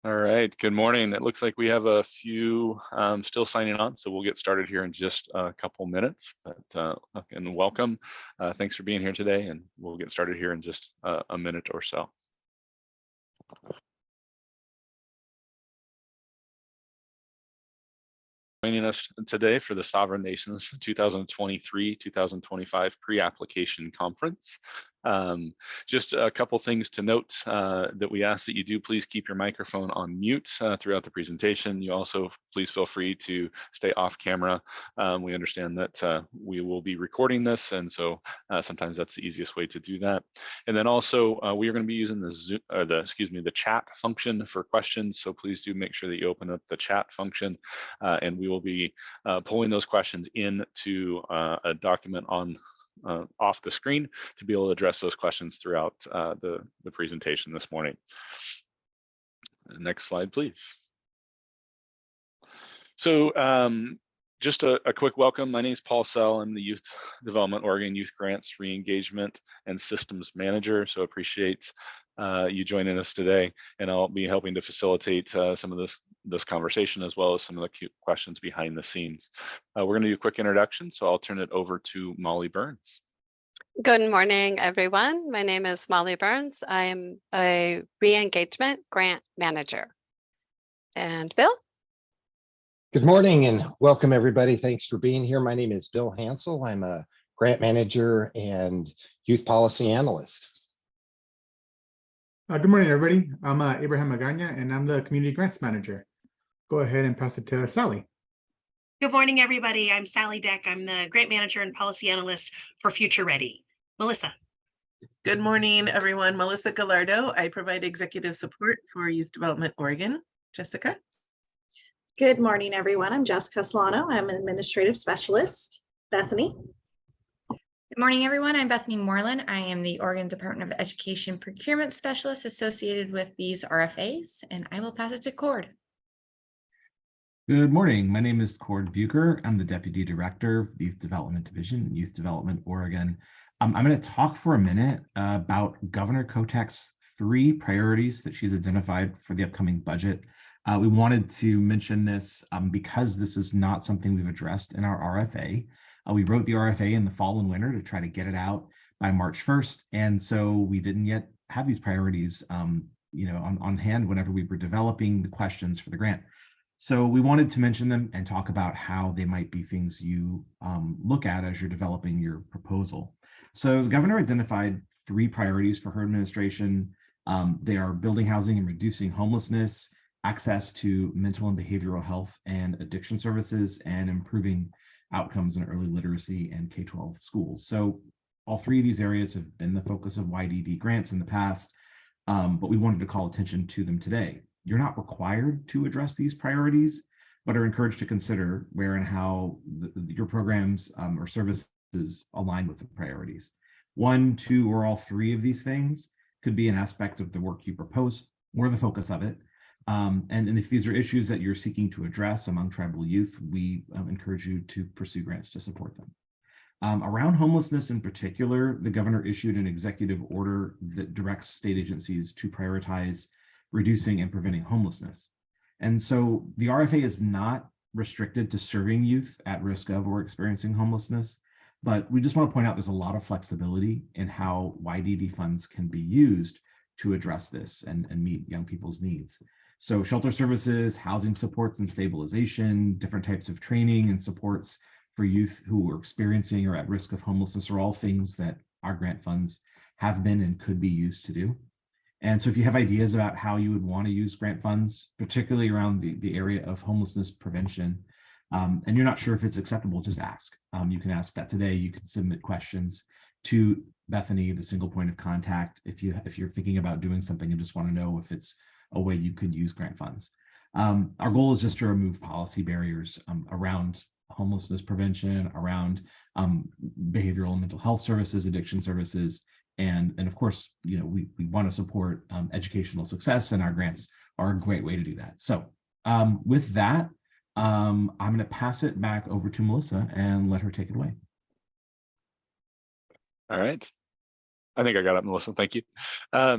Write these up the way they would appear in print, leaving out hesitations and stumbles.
All right, good morning. It looks like we have a few still signing on, so we'll get started here in just a couple minutes. But and welcome. Thanks for being here today, and we'll get started here in just a minute or so. Joining us today for the Sovereign Nations 2023-2025 pre-application conference. Just a couple things to note that we ask that you do please keep your microphone on mute throughout the presentation. You also please feel free to stay off camera. We understand that we will be recording this, and so sometimes that's the easiest way to do that. And then also we are going to be using the Zoom, the chat function for questions. So please do make sure that you open up the chat function, and we will be pulling those questions into a document on off the screen to be able to address those questions throughout the presentation this morning. Next slide, please. So just a quick welcome. My name is Paul Sell. I'm the Youth Development Oregon Youth Grants Re-Engagement and Systems Manager. So appreciate you joining us today, and I'll be helping to facilitate some of this conversation as well as some of the cute questions behind the scenes. We're going to do a quick introduction, so I'll turn it over to Molly Burns. Good morning, everyone. My name is Molly Burns. I am a re-engagement grant manager. And Bill? Good morning and welcome, everybody. Thanks for being here. My name is Bill Hansel. I'm a grant manager and youth policy analyst. Good morning, everybody. I'm Abraham Magana, and I'm the community grants manager. Go ahead and pass it to Sally. Good morning, everybody. I'm Sally Deck. I'm the grant manager and policy analyst for Future Ready. Melissa. Good morning, everyone. Melissa Gallardo. I provide executive support for Youth Development Oregon. Jessica. Good morning, everyone. I'm Jessica Solano. I'm an administrative specialist. Bethany. Good morning, everyone. I'm Bethany Moreland. I am the Oregon Department of Education procurement specialist associated with these RFAs, and I will pass it to Cord. Good morning. My name is Cord Bucher. I'm the Deputy Director of the Youth Development Division, Youth Development Oregon. I'm going to talk for a minute about Governor Kotek's 3 priorities that she's identified for the upcoming budget. We wanted to mention this because this is not something we've addressed in our RFA. We wrote the RFA in the fall and winter to try to get it out by March 1st. And so we didn't yet have these priorities on hand whenever we were developing the questions for the grant. So we wanted to mention them and talk about how they might be things you look at as you're developing your proposal. So the governor identified 3 priorities for her administration. They are building housing and reducing homelessness, access to mental and behavioral health and addiction services, and improving outcomes in early literacy and K-12 schools. So all 3 of these areas have been the focus of YDD grants in the past, but we wanted to call attention to them today. You're not required to address these priorities, but are encouraged to consider where and how your programs or services align with the priorities. 1, 2, or all 3 of these things could be an aspect of the work you propose or the focus of it. And if these are issues that you're seeking to address among tribal youth, we encourage you to pursue grants to support them. Around homelessness in particular, the governor issued an executive order that directs state agencies to prioritize reducing and preventing homelessness. And so the RFA is not restricted to serving youth at risk of or experiencing homelessness, but we just want to point out there's a lot of flexibility in how YDD funds can be used to address this and meet young people's needs. So shelter services, housing supports and stabilization, different types of training and supports for youth who are experiencing or at risk of homelessness are all things that our grant funds have been and could be used to do. And so if you have ideas about how you would want to use grant funds, particularly around the area of homelessness prevention, and you're not sure if it's acceptable, just ask. You can ask that today. You can submit questions to Bethany, the single point of contact, if you're thinking about doing something and just want to know if it's a way you could use grant funds. Our goal is just to remove policy barriers around homelessness prevention, around behavioral and mental health services, addiction services, and of course, we want to support educational success, and our grants are a great way to do that. So with that, I'm going to pass it back over to Melissa and let her take it away. All right. I think I got it, Melissa. Thank you.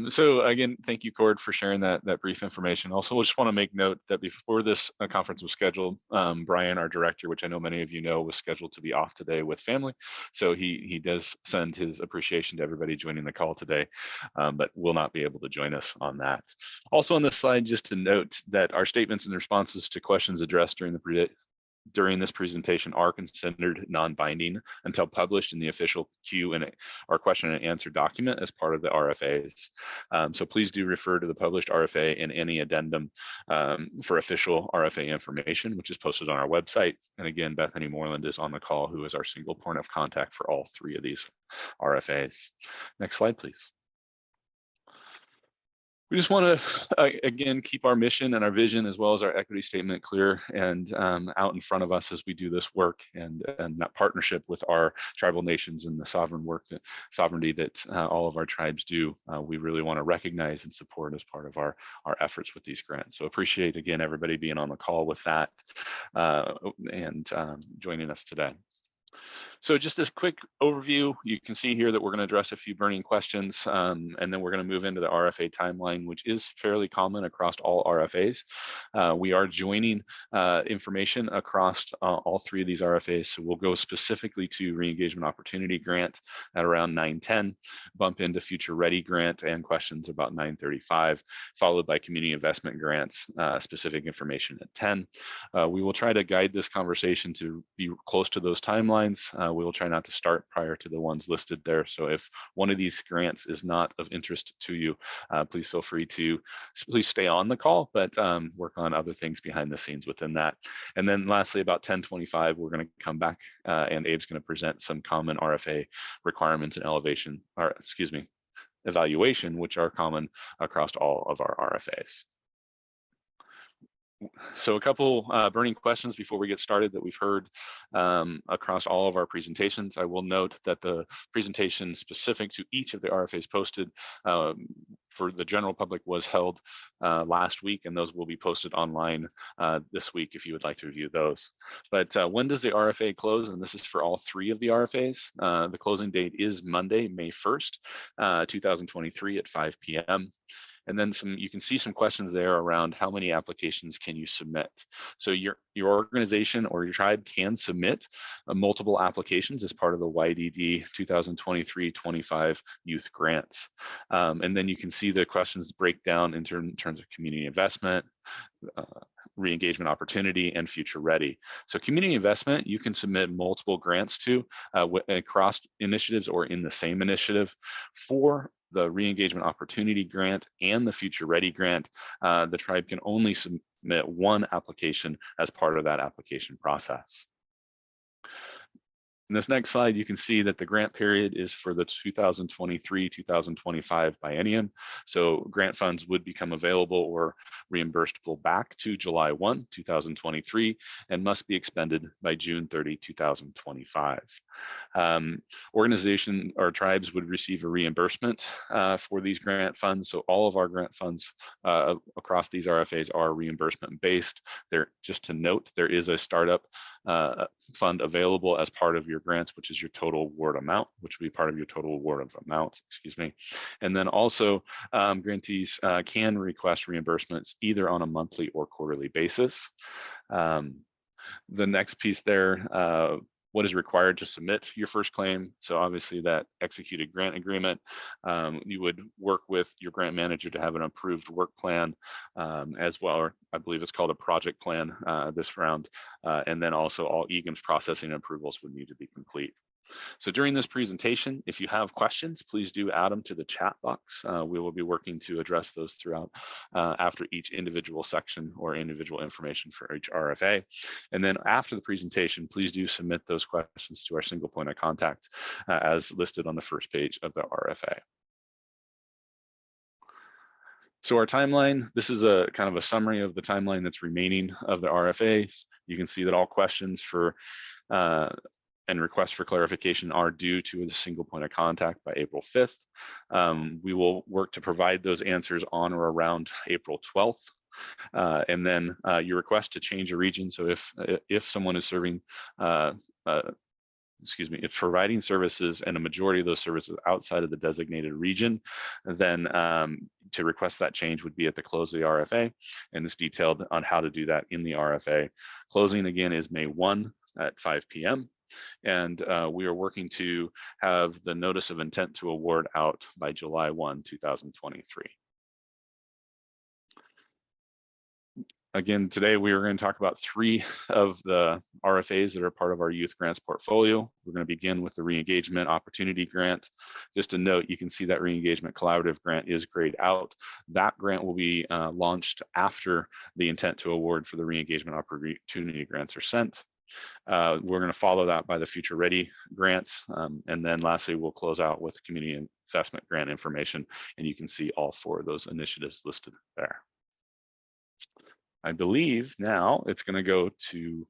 So again, thank you, Cord, for sharing that brief information. Also, we just want to make note that before this conference was scheduled, Brian, our director, which I know many of you know, was scheduled to be off today with family. So he does send his appreciation to everybody joining the call today, but will not be able to join us on that. Also on this slide, just to note that our statements and responses to questions addressed during this presentation are considered non-binding until published in the official Q&A or question and answer document as part of the RFAs. So please do refer to the published RFA and any addendum for official RFA information, which is posted on our website. And again, Bethany Moreland is on the call, who is our single point of contact for all 3 of these RFAs. Next slide, please. We just want to, again, keep our mission and our vision as well as our equity statement clear and out in front of us as we do this work and that partnership with our tribal nations and the sovereignty that all of our tribes do. We really want to recognize and support as part of our efforts with these grants. So appreciate, again, everybody being on the call with that and joining us today. So just as quick overview, you can see here that we're going to address a few burning questions, and then we're going to move into the RFA timeline, which is fairly common across all RFAs. We are joining information across all 3 of these RFAs, so we'll go specifically to Re-engagement Opportunity Grant at around 9:10, bump into Future Ready Grant and questions about 9:35, followed by Community Investment Grants, specific information at 10. We will try to guide this conversation to be close to those timelines. We will try not to start prior to the ones listed there. So if one of these grants is not of interest to you, please feel free to stay on the call, but work on other things behind the scenes within that. And then lastly, about 10:25, we're going to come back and Abe's going to present some common RFA requirements and evaluation, which are common across all of our RFAs. So a couple burning questions before we get started that we've heard across all of our presentations. I will note that the presentation specific to each of the RFAs posted for the general public was held last week, and those will be posted online this week if you would like to review those. But when does the RFA close? And this is for all 3 of the RFAs. The closing date is Monday, May 1st, 2023 at 5 p.m. And then you can see some questions there around how many applications can you submit. So your organization or your tribe can submit multiple applications as part of the YDD 2023-25 youth grants. And then you can see the questions break down in terms of community investment, re-engagement opportunity, and future ready. So community investment, you can submit multiple grants to across initiatives or in the same initiative. For the re-engagement opportunity grant and the future ready grant, the tribe can only submit 1 application as part of that application process. In this next slide, you can see that the grant period is for the 2023-2025 biennium. So grant funds would become available or reimbursable back to July 1, 2023, and must be expended by June 30, 2025. Organization or tribes would receive a reimbursement for these grant funds. So all of our grant funds across these RFAs are reimbursement based. Just to note, there is a startup fund available as part of your grants, which is your total award amount, which will be part of your total award of amount, excuse me. And then also grantees can request reimbursements either on a monthly or quarterly basis. The next piece there, what is required to submit your first claim. So obviously that executed grant agreement, you would work with your grant manager to have an approved work plan as well, or I believe it's called a project plan this round. And then also all EGIMS processing approvals would need to be complete. So during this presentation, if you have questions, please do add them to the chat box. We will be working to address those throughout after each individual section or individual information for each RFA. And then after the presentation, please do submit those questions to our single point of contact as listed on the first page of the RFA. So our timeline, this is a kind of a summary of the timeline that's remaining of the RFAs. You can see that all questions for and requests for clarification are due to a single point of contact by April 5th. We will work to provide those answers on or around April 12th. And then your request to change a region. So if someone is serving if providing services and a majority of those services outside of the designated region, then to request that change would be at the close of the RFA, and it's detailed on how to do that in the RFA. Closing again is May 1 at 5 p.m. And we are working to have the notice of intent to award out by July 1, 2023. Again, today we are going to talk about 3 of the RFAs that are part of our youth grants portfolio. We're going to begin with the re-engagement opportunity grant. Just a note, you can see that re-engagement collaborative grant is grayed out. That grant will be launched after the intent to award for the re-engagement opportunity grants are sent. We're going to follow that by the Future Ready grants. And then lastly, we'll close out with community investment grant information. And you can see all 4 of those initiatives listed there. I believe now it's going to go to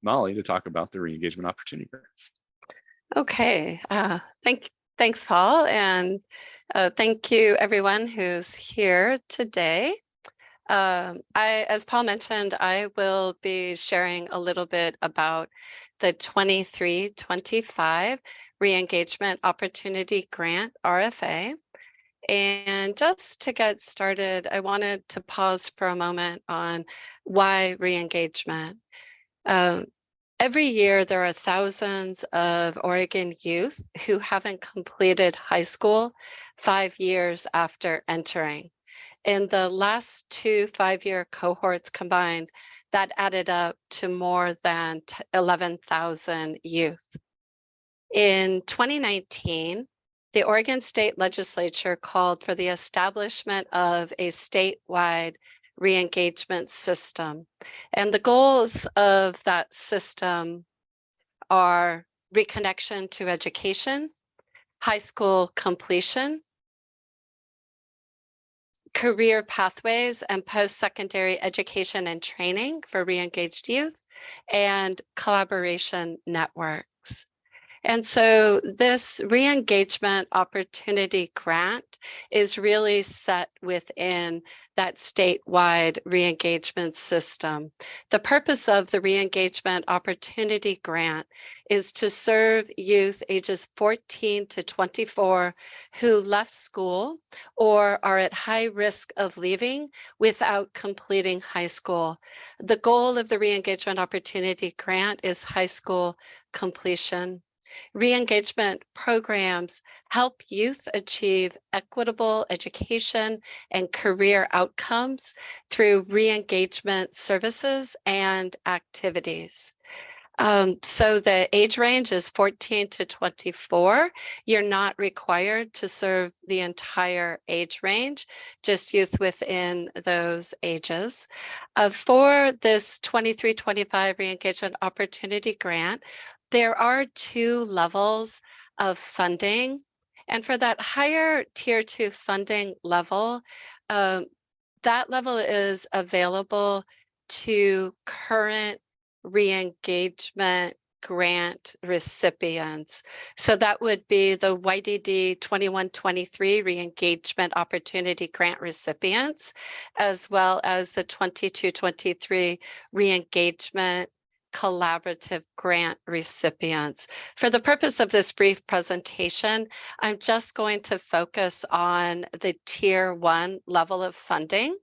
Molly to talk about the re-engagement opportunity grants. Okay, thanks, Paul, and thank you everyone who's here today. As Paul mentioned, I will be sharing a little bit about the 23-25 Re-Engagement Opportunity Grant, RFA. And just to get started, I wanted to pause for a moment on why re-engagement. Every year, there are thousands of Oregon youth who haven't completed high school 5 years after entering. In the last 2 5-year cohorts combined, that added up to more than 11,000 youth. In 2019, the Oregon State Legislature called for the establishment of a statewide re-engagement system. And the goals of that system are reconnection to education, high school completion, career pathways and post-secondary education and training for re-engaged youth, and collaboration networks. And so this re-engagement opportunity grant is really set within that statewide re-engagement system. The purpose of the re-engagement opportunity grant is to serve youth ages 14 to 24 who left school or are at high risk of leaving without completing high school. The goal of the re-engagement opportunity grant is high school completion. Re-engagement programs help youth achieve equitable education and career outcomes through re-engagement services and activities. So the age range is 14 to 24. You're not required to serve the entire age range, just youth within those ages. For this 23-25 re-engagement opportunity grant, there are 2 levels of funding. And for that higher tier 2 funding level, that level is available to current re-engagement grant recipients. So that would be the YDD 21-23 re-engagement opportunity grant recipients, as well as the 22-23 re-engagement collaborative grant recipients. For the purpose of this brief presentation, I'm just going to focus on the tier 1 level of funding.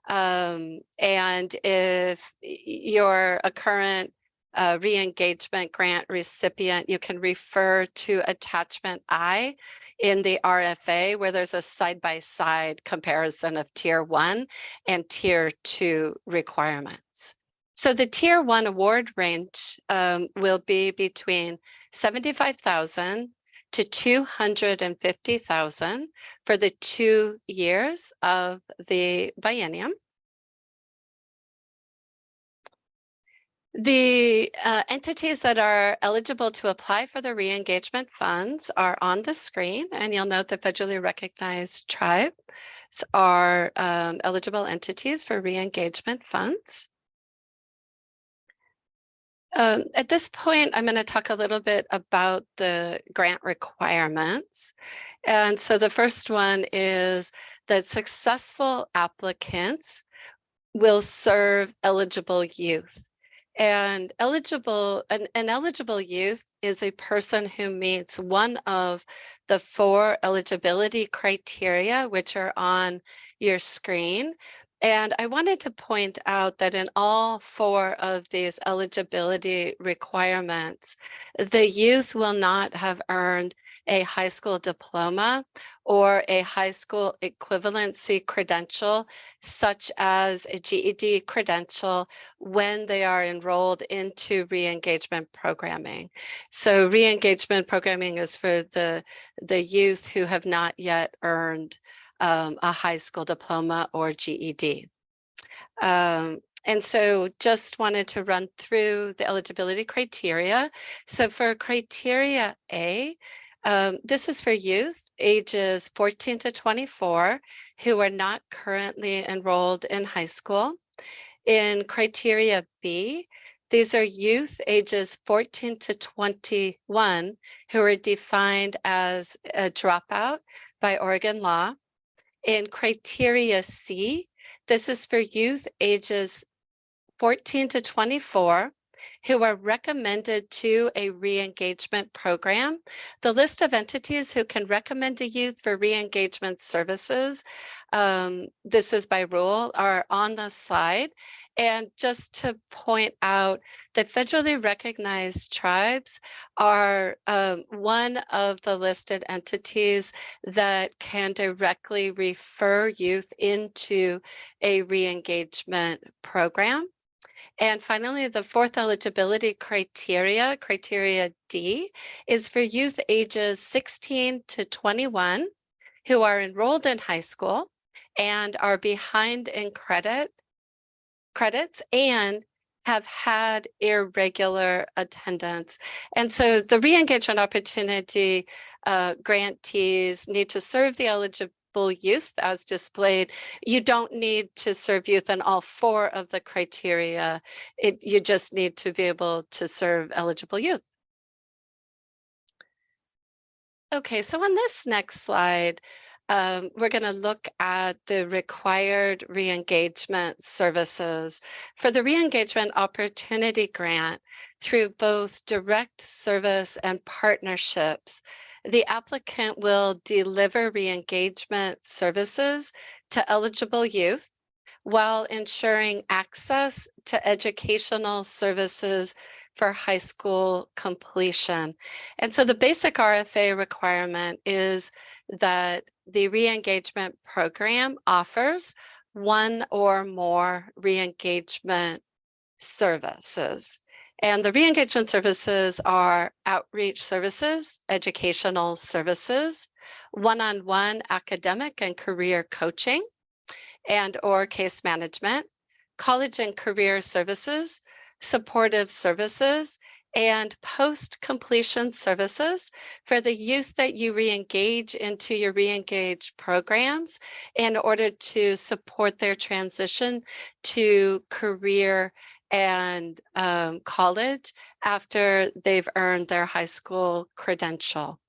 And if you're a current re-engagement grant recipient, you can refer to attachment I in the RFA, where there's a side-by-side comparison of tier 1 and tier 2 requirements. So the tier 1 award range will be between $75,000 to $250,000 for the 2 years of the biennium. The entities that are eligible to apply for the re-engagement funds are on the screen, and you'll note that federally recognized tribes are eligible entities for re-engagement funds. At this point, I'm going to talk a little bit about the grant requirements. And so the first one is that successful applicants will serve eligible youth. And an eligible youth is a person who meets one of the 4 eligibility criteria, which are on your screen. And I wanted to point out that in all 4 of these eligibility requirements, the youth will not have earned a high school diploma or a high school equivalency credential, such as a GED credential, when they are enrolled into re-engagement programming. So re-engagement programming is for the youth who have not yet earned a high school diploma or GED. And so just wanted to run through the eligibility criteria. So for criteria A, this is for youth ages 14 to 24 who are not currently enrolled in high school. In criteria B, these are youth ages 14 to 21 who are defined as a dropout by Oregon law. In criteria C, this is for youth ages 14 to 24 who are recommended to a re-engagement program. The list of entities who can recommend a youth for re-engagement services, this is by rule, are on the slide. And just to point out that federally recognized tribes are one of the listed entities that can directly refer youth into a re-engagement program. And finally, the 4th eligibility criteria, criteria D, is for youth ages 16 to 21 who are enrolled in high school and are behind in credits and have had irregular attendance. And so the re-engagement opportunity grantees need to serve the eligible youth as displayed. You don't need to serve youth in all 4 of the criteria. You just need to be able to serve eligible youth. Okay, so on this next slide, we're going to look at the required re-engagement services. For the re-engagement opportunity grant, through both direct service and partnerships, the applicant will deliver re-engagement services to eligible youth while ensuring access to educational services for high school completion. And so the basic RFA requirement is that the re-engagement program offers 1 or more re-engagement services. And the re-engagement services are outreach services, educational services, one-on-one academic and career coaching, and or case management, college and career services, supportive services, and post-completion services for the youth that you re-engage into your re-engage programs in order to support their transition to career and college after they've earned their high school credential.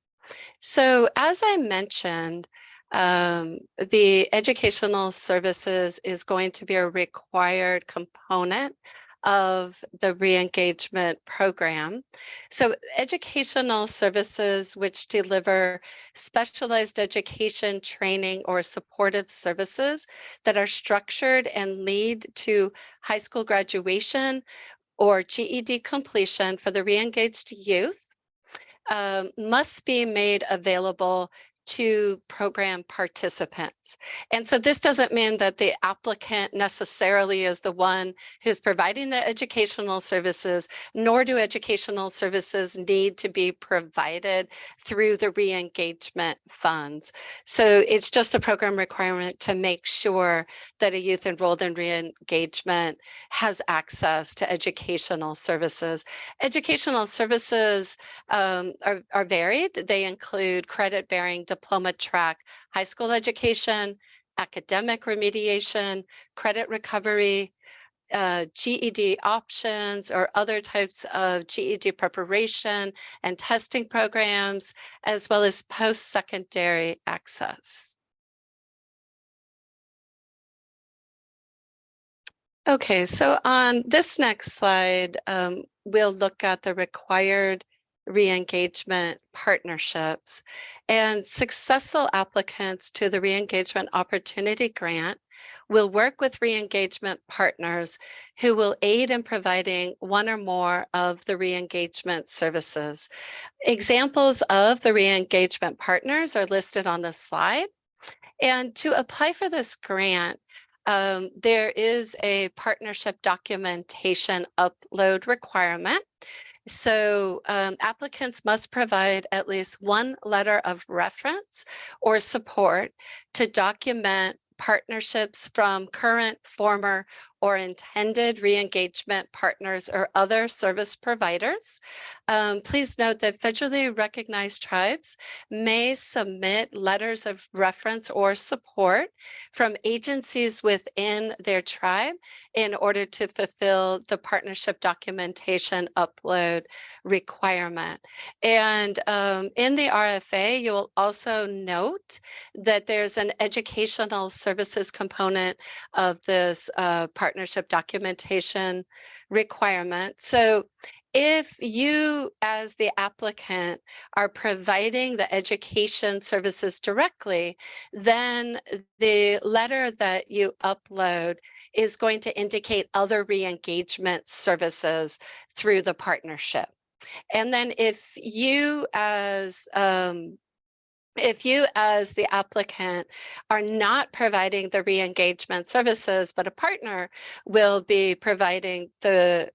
So as I mentioned, the educational services is going to be a required component of the re-engagement program. So educational services which deliver specialized education, training, or supportive services that are structured and lead to high school graduation or GED completion for the re-engaged youth must be made available to program participants. And so this doesn't mean that the applicant necessarily is the one who's providing the educational services, nor do educational services need to be provided through the re-engagement funds. So it's just a program requirement to make sure that a youth enrolled in re-engagement has access to educational services. Educational services are varied. They include credit-bearing diploma track high school education, academic remediation, credit recovery, GED options, or other types of GED preparation and testing programs, as well as post-secondary access. Okay, so on this next slide, we'll look at the required re-engagement partnerships, and successful applicants to the re-engagement opportunity grant will work with re-engagement partners who will aid in providing one or more of the re-engagement services. Examples of the re-engagement partners are listed on the slide. And to apply for this grant, there is a partnership documentation upload requirement. So applicants must provide at least one letter of reference or support to document partnerships from current, former, or intended re-engagement partners or other service providers. Please note that federally recognized tribes may submit letters of reference or support from agencies within their tribe in order to fulfill the partnership documentation upload requirement. And in the RFA, you will also note that there's an educational services component of this partnership documentation requirement. So if you, as the applicant, are providing the education services directly, then the letter that you upload is going to indicate other re-engagement services through the partnership. And then if you as the applicant are not providing the re-engagement services, but a partner will be providing the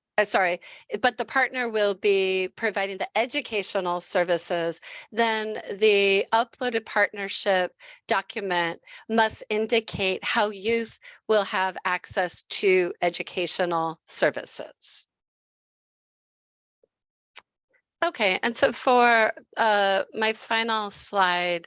but the partner will be providing the educational services, then the uploaded partnership document must indicate how youth will have access to educational services. Okay, and so for my final slide,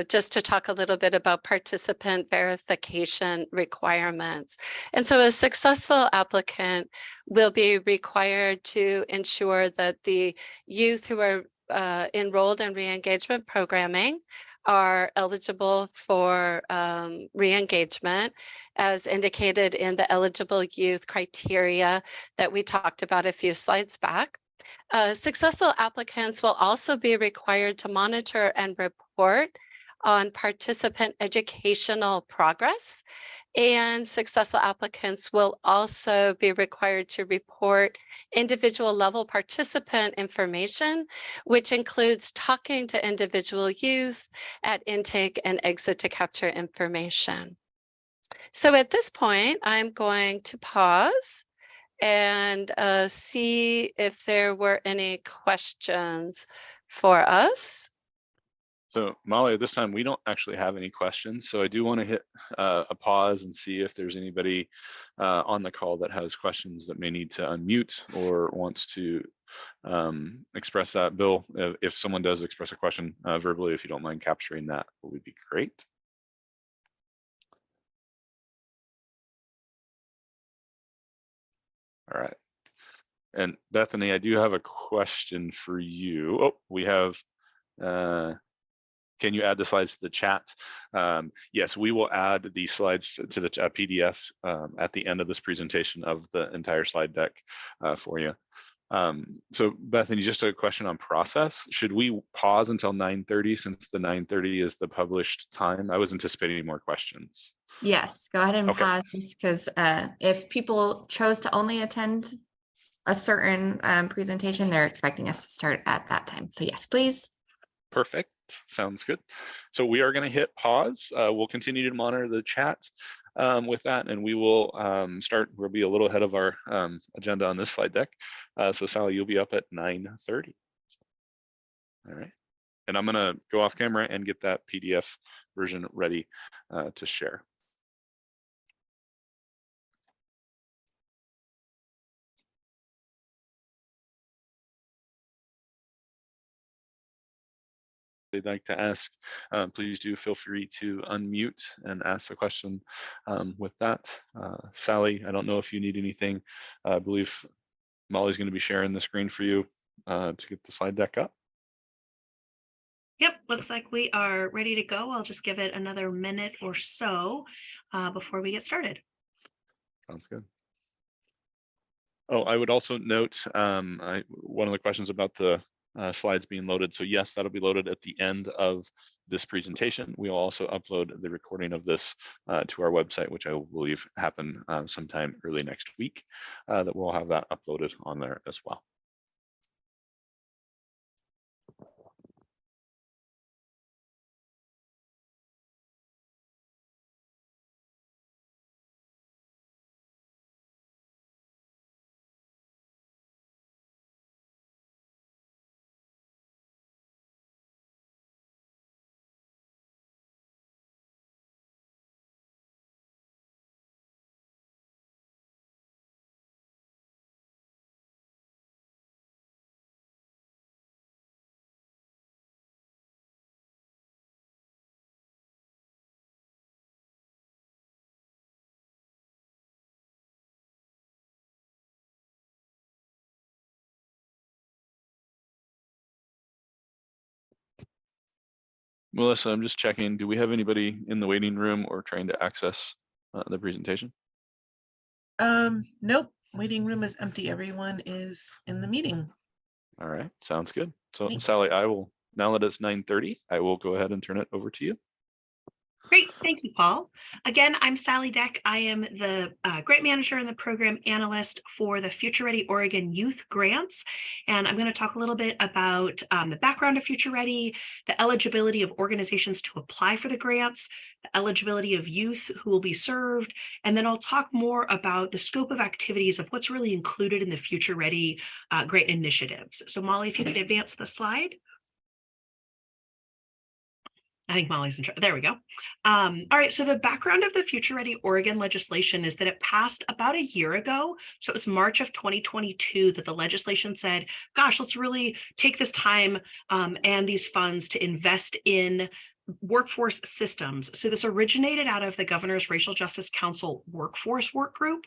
just to talk a little bit about participant verification requirements. And so a successful applicant will be required to ensure that the youth who are enrolled in re-engagement programming are eligible for re-engagement as indicated in the eligible youth criteria that we talked about a few slides back. Successful applicants will also be required to monitor and report on participant educational progress, and successful applicants will also be required to report individual level participant information, which includes talking to individual youth at intake and exit to capture information. So at this point, I'm going to pause and see if there were any questions for us. So Molly, at this time, we don't actually have any questions. So I do want to hit a pause and see if there's anybody on the call that has questions that may need to unmute or wants to express that. Bill, if someone does express a question verbally, if you don't mind capturing that, would be great. All right. And Bethany, I do have a question for you. Oh, we have, can you add the slides to the chat? Yes, we will add the slides to the PDF at the end of this presentation of the entire slide deck for you. So Bethany, just a question on process. Should we pause until 9:30 since the 9:30 is the published time? I was anticipating more questions. Yes, go ahead and Okay. pause just because if people chose to only attend a certain presentation, they're expecting us to start at that time. So yes, please. Perfect. Sounds good. So we are going to hit pause. We'll continue to monitor the chat with that, and we will start. We'll be a little ahead of our agenda on this slide deck. So Sally, you'll be up at 9:30. All right. And I'm going to go off camera and get that PDF version ready to share. They'd like to ask, please do feel free to unmute and ask the question with that. Sally, I don't know if you need anything. I believe Molly's going to be sharing the screen for you to get the slide deck up. Yep, looks like we are ready to go. I'll just give it another minute or so before we get started. Sounds good. Oh, I would also note one of the questions about the slides being loaded. So yes, that'll be loaded at the end of this presentation. We'll also upload the recording of this to our website, which I believe happen sometime early next week, that we'll have that uploaded on there as well. Melissa, I'm just checking. Do we have anybody in the waiting room or trying to access the presentation? Nope, waiting room is empty. Everyone is in the meeting. All right, sounds good. So Thanks. Sally, I will, now that it's 9:30, I will go ahead and turn it over to you. Great, thank you, Paul. Again, I'm Sally Deck. I am the grant manager and the program analyst for the Future Ready Oregon Youth Grants. And I'm going to talk a little bit about the background of Future Ready, the eligibility of organizations to apply for the grants, the eligibility of youth who will be served, and then I'll talk more about the scope of activities of what's really included in the Future Ready grant initiatives. So Molly, if you could advance the slide. I think Molly's in charge. There we go. All right, so the background of the Future Ready Oregon legislation is that it passed about a year ago. So it was March of 2022 that the legislation said, gosh, let's really take this time and these funds to invest in workforce systems. So this originated out of the Governor's Racial Justice Council workforce work group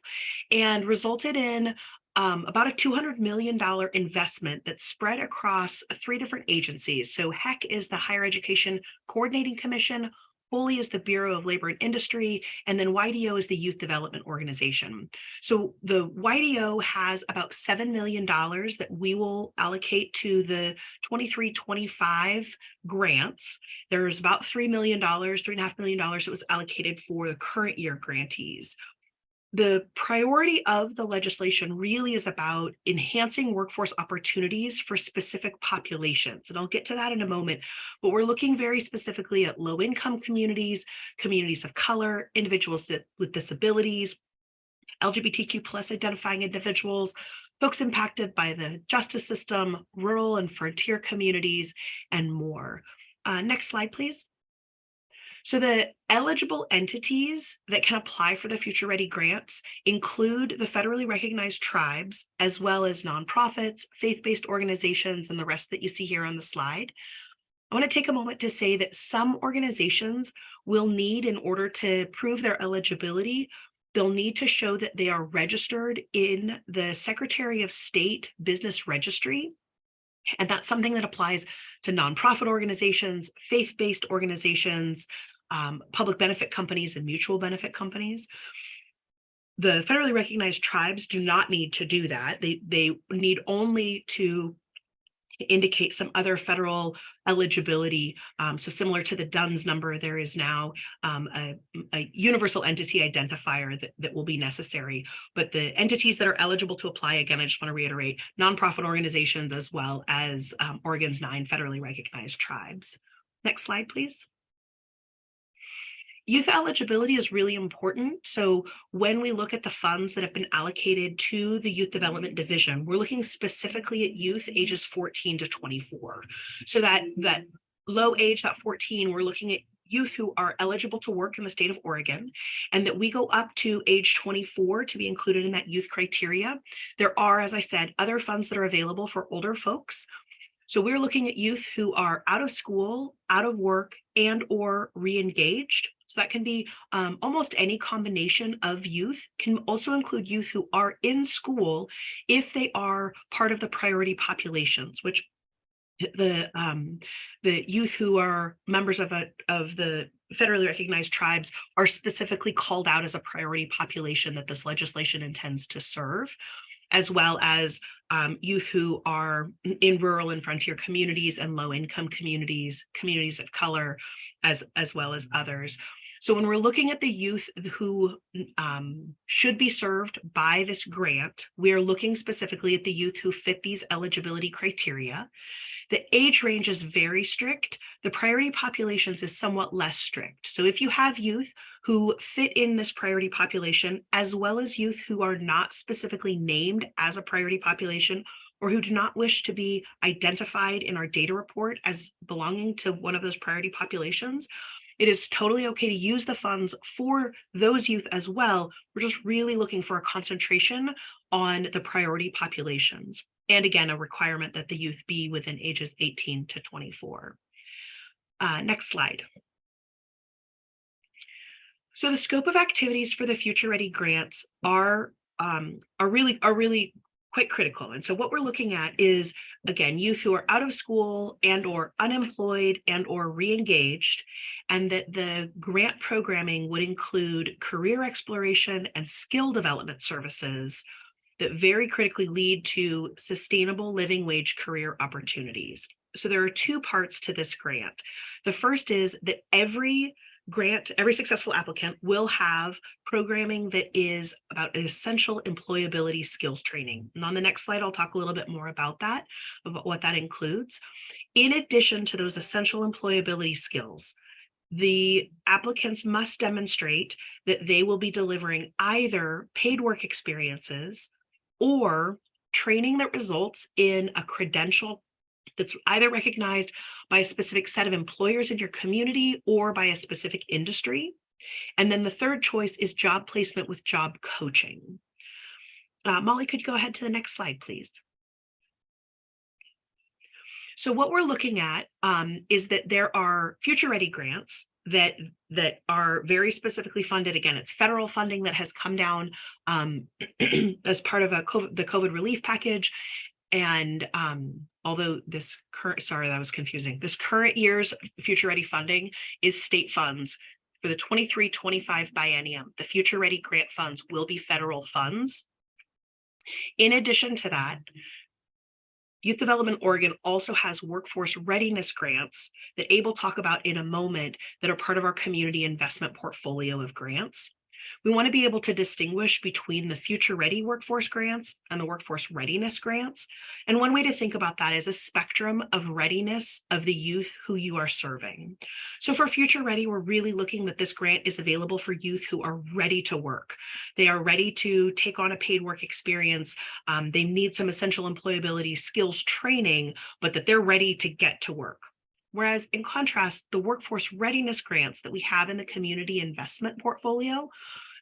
and resulted in about a $200 million investment that's spread across 3 different agencies. So HEC is the Higher Education Coordinating Commission, HOLY is the Bureau of Labor and Industry, and then YDO is the Youth Development Organization. So the YDO has about $7 million that we will allocate to the 23-25 grants. There's about $3 million, $3.5 million that was allocated for the current year grantees. The priority of the legislation really is about enhancing workforce opportunities for specific populations. And I'll get to that in a moment, but we're looking very specifically at low-income communities, communities of color, individuals with disabilities, LGBTQ plus identifying individuals, folks impacted by the justice system, rural and frontier communities, and more. Next slide, please. So the eligible entities that can apply for the Future Ready grants include the federally recognized tribes, as well as nonprofits, faith-based organizations, and the rest that you see here on the slide. I want to take a moment to say that some organizations will need, in order to prove their eligibility, they'll need to show that they are registered in the Secretary of State Business Registry. And that's something that applies to nonprofit organizations, faith-based organizations, public benefit companies, and mutual benefit companies. The federally recognized tribes do not need to do that. They need only to indicate some other federal eligibility. So similar to the DUNS number, there is now a universal entity identifier that will be necessary. But the entities that are eligible to apply, again, I just want to reiterate, nonprofit organizations, as well as Oregon's 9 federally recognized tribes. Next slide, please. Youth eligibility is really important. So when we look at the funds that have been allocated to the Youth Development Division, we're looking specifically at youth ages 14 to 24. So that low age, that 14, we're looking at youth who are eligible to work in the state of Oregon, and that we go up to age 24 to be included in that youth criteria. There are, as I said, other funds that are available for older folks. So we're looking at youth who are out of school, out of work, and or re-engaged. So that can be almost any combination of youth. Can also include youth who are in school if they are part of the priority populations, which the youth who are members of the federally recognized tribes are specifically called out as a priority population that this legislation intends to serve. as well as youth who are in rural and frontier communities and low-income communities, communities of color, as well as others. So when we're looking at the youth who should be served by this grant, we are looking specifically at the youth who fit these eligibility criteria. The age range is very strict. The priority populations is somewhat less strict. So if you have youth who fit in this priority population, as well as youth who are not specifically named as a priority population, or who do not wish to be identified in our data report as belonging to one of those priority populations, it is totally okay to use the funds for those youth as well. We're just really looking for a concentration on the priority populations. And again, a requirement that the youth be within ages 18 to 24. Next slide. So the scope of activities for the Future Ready grants are really quite critical. And so what we're looking at is, again, youth who are out of school and or unemployed and or re-engaged, and that the grant programming would include career exploration and skill development services that very critically lead to sustainable living wage career opportunities. So there are two parts to this grant. The first is that every successful applicant will have programming that is about essential employability skills training. And on the next slide, I'll talk a little bit more about what that includes. In addition to those essential employability skills, the applicants must demonstrate that they will be delivering either paid work experiences or training that results in a credential that's either recognized by a specific set of employers in your community or by a specific industry. And then the third choice is job placement with job coaching. Molly, could you go ahead to the next slide, please? So what we're looking at is that there are Future Ready grants that are very specifically funded. Again, it's federal funding that has come down as part of the COVID relief package. And although this current year's Future Ready funding is state funds, for the 23-25 biennium, the Future Ready grant funds will be federal funds. In addition to that, Youth Development Oregon also has workforce readiness grants that Abe will talk about in a moment that are part of our community investment portfolio of grants. We want to be able to distinguish between the Future Ready workforce grants and the workforce readiness grants. And one way to think about that is a spectrum of readiness of the youth who you are serving. So for Future Ready, we're really looking that this grant is available for youth who are ready to work. They are ready to take on a paid work experience. They need some essential employability skills training, but that they're ready to get to work. Whereas in contrast, the workforce readiness grants that we have in the community investment portfolio,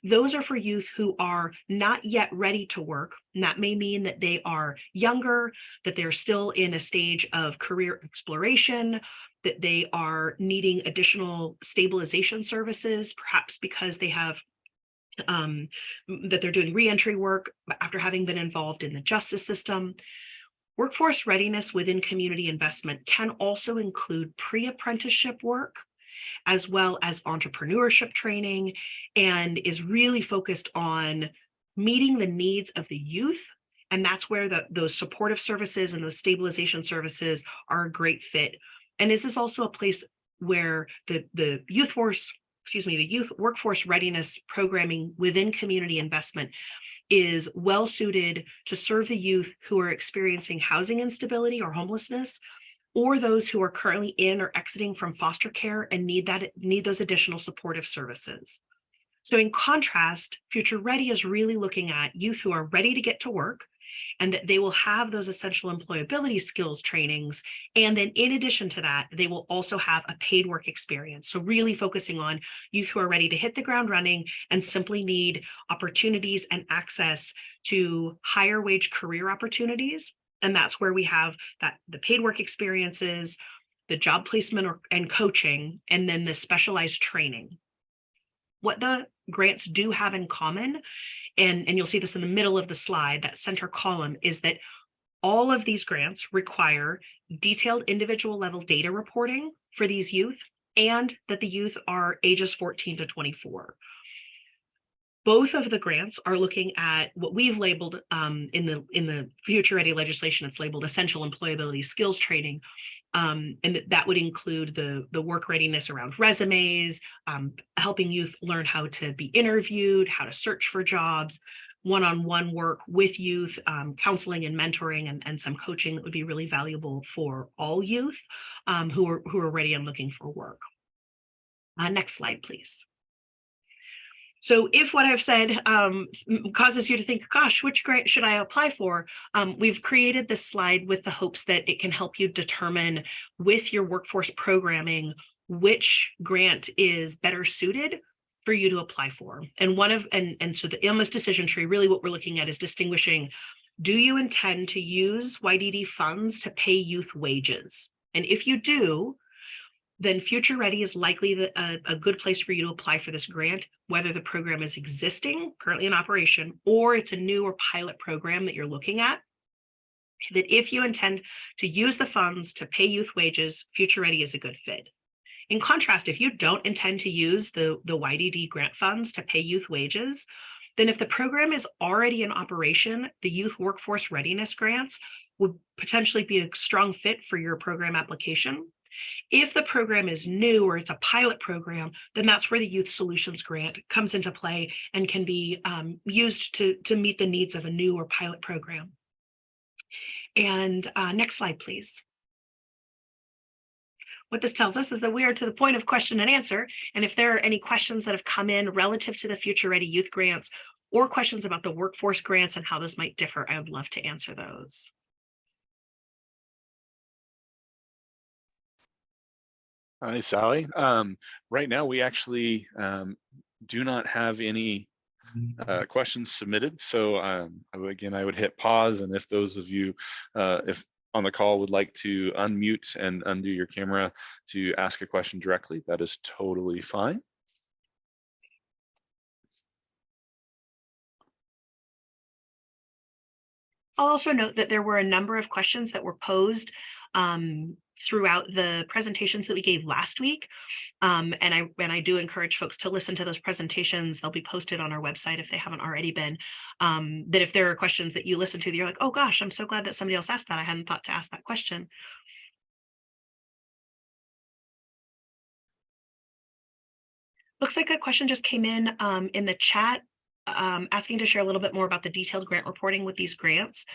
those are for youth who are not yet ready to work. And that may mean that they are younger, that they're still in a stage of career exploration, that they are needing additional stabilization services, perhaps because they have that they're doing reentry work after having been involved in the justice system. Workforce readiness within community investment can also include pre-apprenticeship work, as well as entrepreneurship training, and is really focused on meeting the needs of the youth. And that's where those supportive services and those stabilization services are a great fit. And this is also a place where the youth workforce readiness programming within community investment is well suited to serve the youth who are experiencing housing instability or homelessness, or those who are currently in or exiting from foster care and need those additional supportive services. So in contrast, Future Ready is really looking at youth who are ready to get to work, and that they will have those essential employability skills trainings. And then in addition to that, they will also have a paid work experience. So really focusing on youth who are ready to hit the ground running and simply need opportunities and access to higher wage career opportunities. And that's where we have the paid work experiences, the job placement and coaching, and then the specialized training. What the grants do have in common, and you'll see this in the middle of the slide, that center column, is that all of these grants require detailed individual level data reporting for these youth, and that the youth are ages 14 to 24. Both of the grants are looking at what we've labeled in the Future Ready legislation. It's labeled essential employability skills training. And that would include the work readiness around resumes, helping youth learn how to be interviewed, how to search for jobs, one-on-one work with youth, counseling and mentoring, and some coaching that would be really valuable for all youth who are ready and looking for work. Next slide, please. So if what I've said causes you to think, gosh, which grant should I apply for? We've created this slide with the hopes that it can help you determine with your workforce programming which grant is better suited for you to apply for. And so the ILMA's decision tree, really what we're looking at is distinguishing, do you intend to use YDD funds to pay youth wages? And if you do, then Future Ready is likely a good place for you to apply for this grant, whether the program is existing, currently in operation, or it's a new or pilot program that you're looking at. That if you intend to use the funds to pay youth wages, Future Ready is a good fit. In contrast, if you don't intend to use the YDD grant funds to pay youth wages, then if the program is already in operation, the Youth Workforce Readiness grants would potentially be a strong fit for your program application. If the program is new or it's a pilot program, then that's where the Youth Solutions Grant comes into play and can be used to meet the needs of a new or pilot program. And next slide, please. What this tells us is that we are to the point of question and answer. And if there are any questions that have come in relative to the Future Ready Youth Grants or questions about the workforce grants and how those might differ, I would love to answer those. Hi, Sally. Right now, we actually do not have any questions submitted. So again, I would hit pause. And if those of you if on the call would like to unmute and undo your camera to ask a question directly, that is totally fine. I'll also note that there were a number of questions that were posed throughout the presentations that we gave last week. And I do encourage folks to listen to those presentations. They'll be posted on our website if they haven't already been. That if there are questions that you listen to, that you're like, oh gosh, I'm so glad that somebody else asked that. I hadn't thought to ask that question. Looks like a question just came in the chat asking to share a little bit more about the detailed grant reporting with these grants.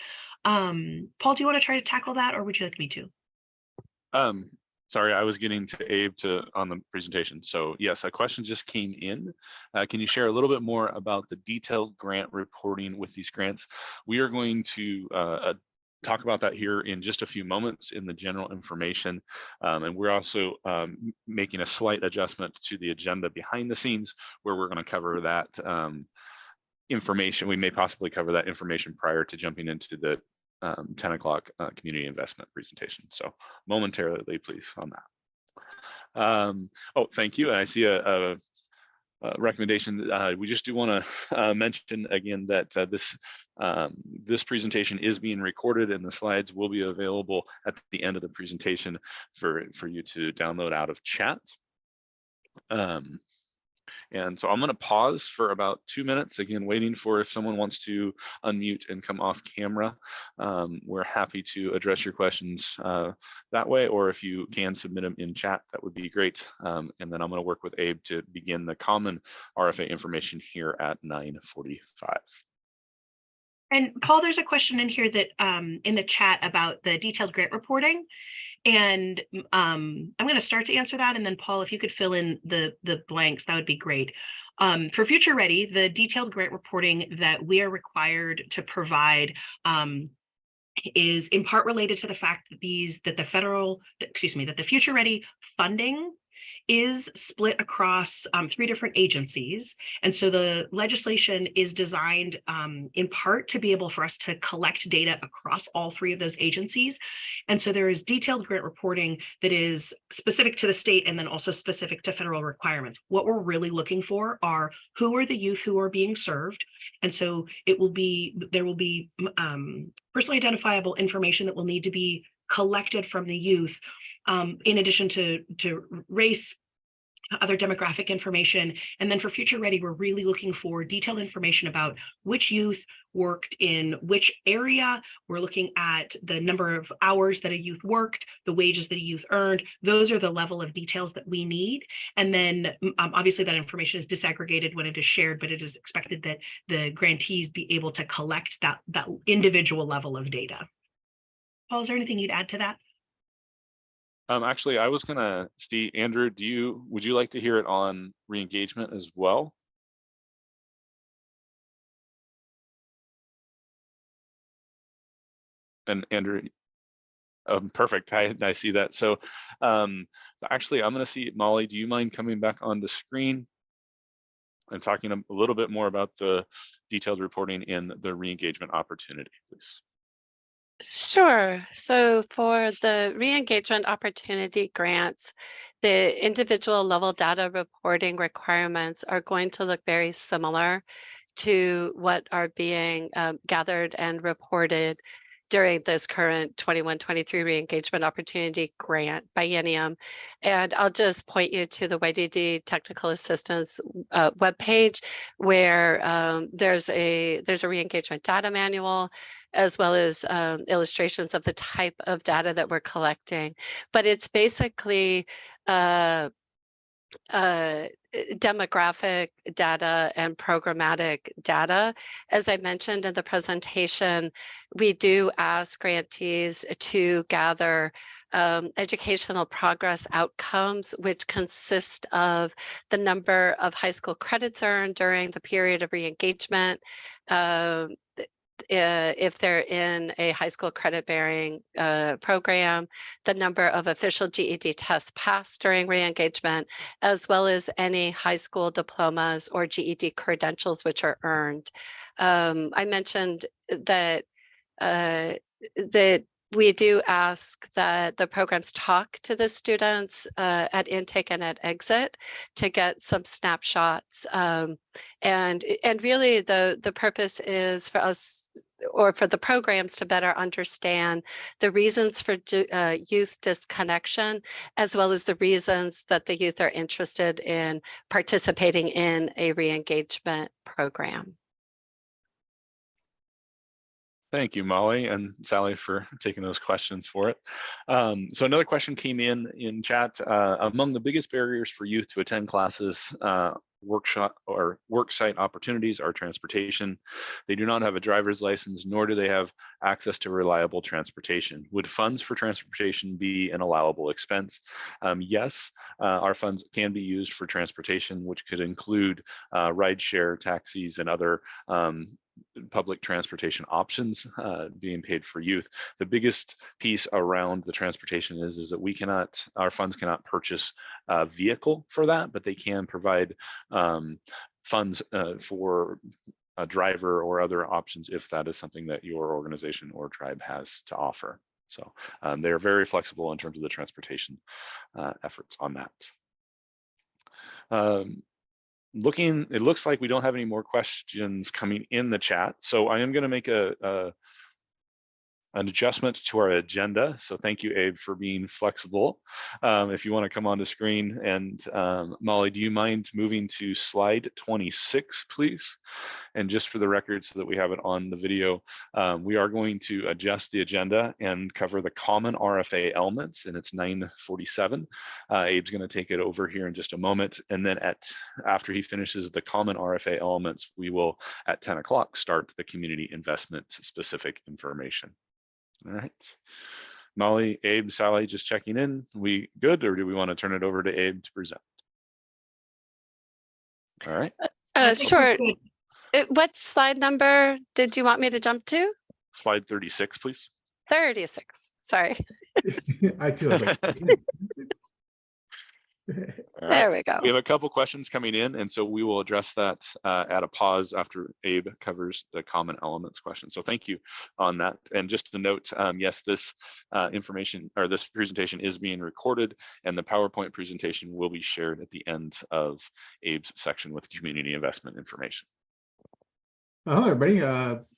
Paul, do you want to try to tackle that, or would you like me to? Sorry, I was getting to Abe on the presentation. So yes, a question just came in. Can you share a little bit more about the detailed grant reporting with these grants? We are going to talk about that here in just a few moments in the general information. And we're also making a slight adjustment to the agenda behind the scenes where we're going to cover that information. We may possibly cover that information prior to jumping into the 10 o'clock community investment presentation. So momentarily, please, on that. Oh, thank you. And I see a recommendation. We just do want to mention again that this presentation is being recorded and the slides will be available at the end of the presentation for you to download out of chat. And so I'm going to pause for about 2 minutes, again, waiting for if someone wants to unmute and come off camera. We're happy to address your questions that way, or if you can submit them in chat, that would be great. And then I'm going to work with Abe to begin the common RFA information here at 9:45. And Paul, there's a question in here that in the chat about the detailed grant reporting. And I'm going to start to answer that. And then Paul, if you could fill in the blanks, that would be great. For Future Ready, the detailed grant reporting that we are required to provide is in part related to the fact that the Future Ready funding is split across 3 different agencies. And so the legislation is designed in part to be able for us to collect data across all 3 of those agencies. And so there is detailed grant reporting that is specific to the state and then also specific to federal requirements. What we're really looking for are who are the youth who are being served. And so there will be personally identifiable information that will need to be collected from the youth, in addition to race, other demographic information. And then for Future Ready, we're really looking for detailed information about which youth worked in which area. We're looking at the number of hours that a youth worked, the wages that a youth earned. Those are the level of details that we need. And then obviously that information is disaggregated when it is shared, but it is expected that the grantees be able to collect that individual level of data. Paul, is there anything you'd add to that? Actually, I was gonna, Steve, Andrew, would you like to hear it on re-engagement as well? And Andrew, perfect. I see that. So actually, I'm gonna see, Molly, do you mind coming back on the screen and talking a little bit more about the detailed reporting in the re-engagement opportunity, please? Sure. So for the re-engagement opportunity grants, the individual level data reporting requirements are going to look very similar to what are being gathered and reported during this current 21-23 re-engagement opportunity grant biennium. And I'll just point you to the YDD Technical Assistance webpage, where there's a re-engagement data manual, as well as illustrations of the type of data that we're collecting. But it's basically demographic data and programmatic data. As I mentioned in the presentation, we do ask grantees to gather educational progress outcomes, which consist of the number of high school credits earned during the period of re-engagement, if they're in a high school credit bearing program, the number of official GED tests passed during re-engagement, as well as any high school diplomas or GED credentials which are earned. I mentioned that we do ask that the programs talk to the students at intake and at exit to get some snapshots. And really the purpose is for us, or for the programs, to better understand the reasons for youth disconnection, as well as the reasons that the youth are interested in participating in a re-engagement program. Thank you, Molly and Sally, for taking those questions for it. So another question came in chat. Among the biggest barriers for youth to attend classes, workshop or work site opportunities are transportation. They do not have a driver's license, nor do they have access to reliable transportation. Would funds for transportation be an allowable expense? Yes, our funds can be used for transportation, which could include rideshare, taxis, and other public transportation options being paid for youth. The biggest piece around the transportation is that we cannot, our funds cannot purchase a vehicle for that, but they can provide funds for a driver or other options if that is something that your organization or tribe has to offer. So they're very flexible in terms of the transportation efforts on that. It looks like we don't have any more questions coming in the chat. So I am going to make an adjustment to our agenda. So thank you, Abe, for being flexible. If you want to come on the screen, and Molly, do you mind moving to slide 26, please? And just for the record, so that we have it on the video, we are going to adjust the agenda and cover the common RFA elements, and it's 9:47. Abe's going to take it over here in just a moment, and then after he finishes the common RFA elements, we will at 10 o'clock start the community investment specific information. All right, Molly, Abe, Sally, just checking in. We good, or do we want to turn it over to Abe to present? All right. Sure. What slide number did you want me to jump to? Slide 36, please. 36. Sorry. I too was like, All There right. we go. We have a couple questions coming in, and so we will address that at a pause after Abe covers the common elements question. So thank you on that. And just to note, yes, this information or this presentation is being recorded, and the PowerPoint presentation will be shared at the end of Abe's section with community investment information. hello, everybody.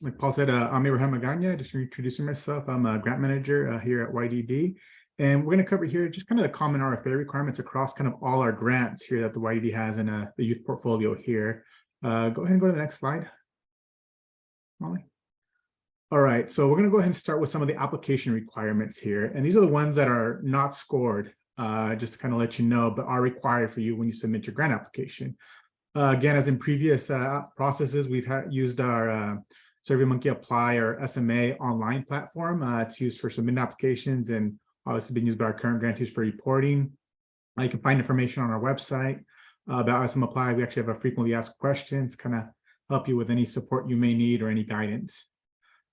Like Paul said, I'm Abraham Magana. Just introducing myself. I'm a grant manager here at YDD. And we're going to cover here just kind of the common RFA requirements across kind of all our grants here that the YED has in the youth portfolio here. Go ahead and go to the next slide, Molly. All right, so we're going to go ahead and start with some of the application requirements here. And these are the ones that are not scored, just to kind of let you know, but are required for you when you submit your grant application. Again, as in previous processes, we've used our SurveyMonkey Apply or SMA online platform. It's used for submitting applications and obviously being used by our current grantees for reporting. You can find information on our website about SM Apply. We actually have a frequently asked questions, kind of help you with any support you may need or any guidance.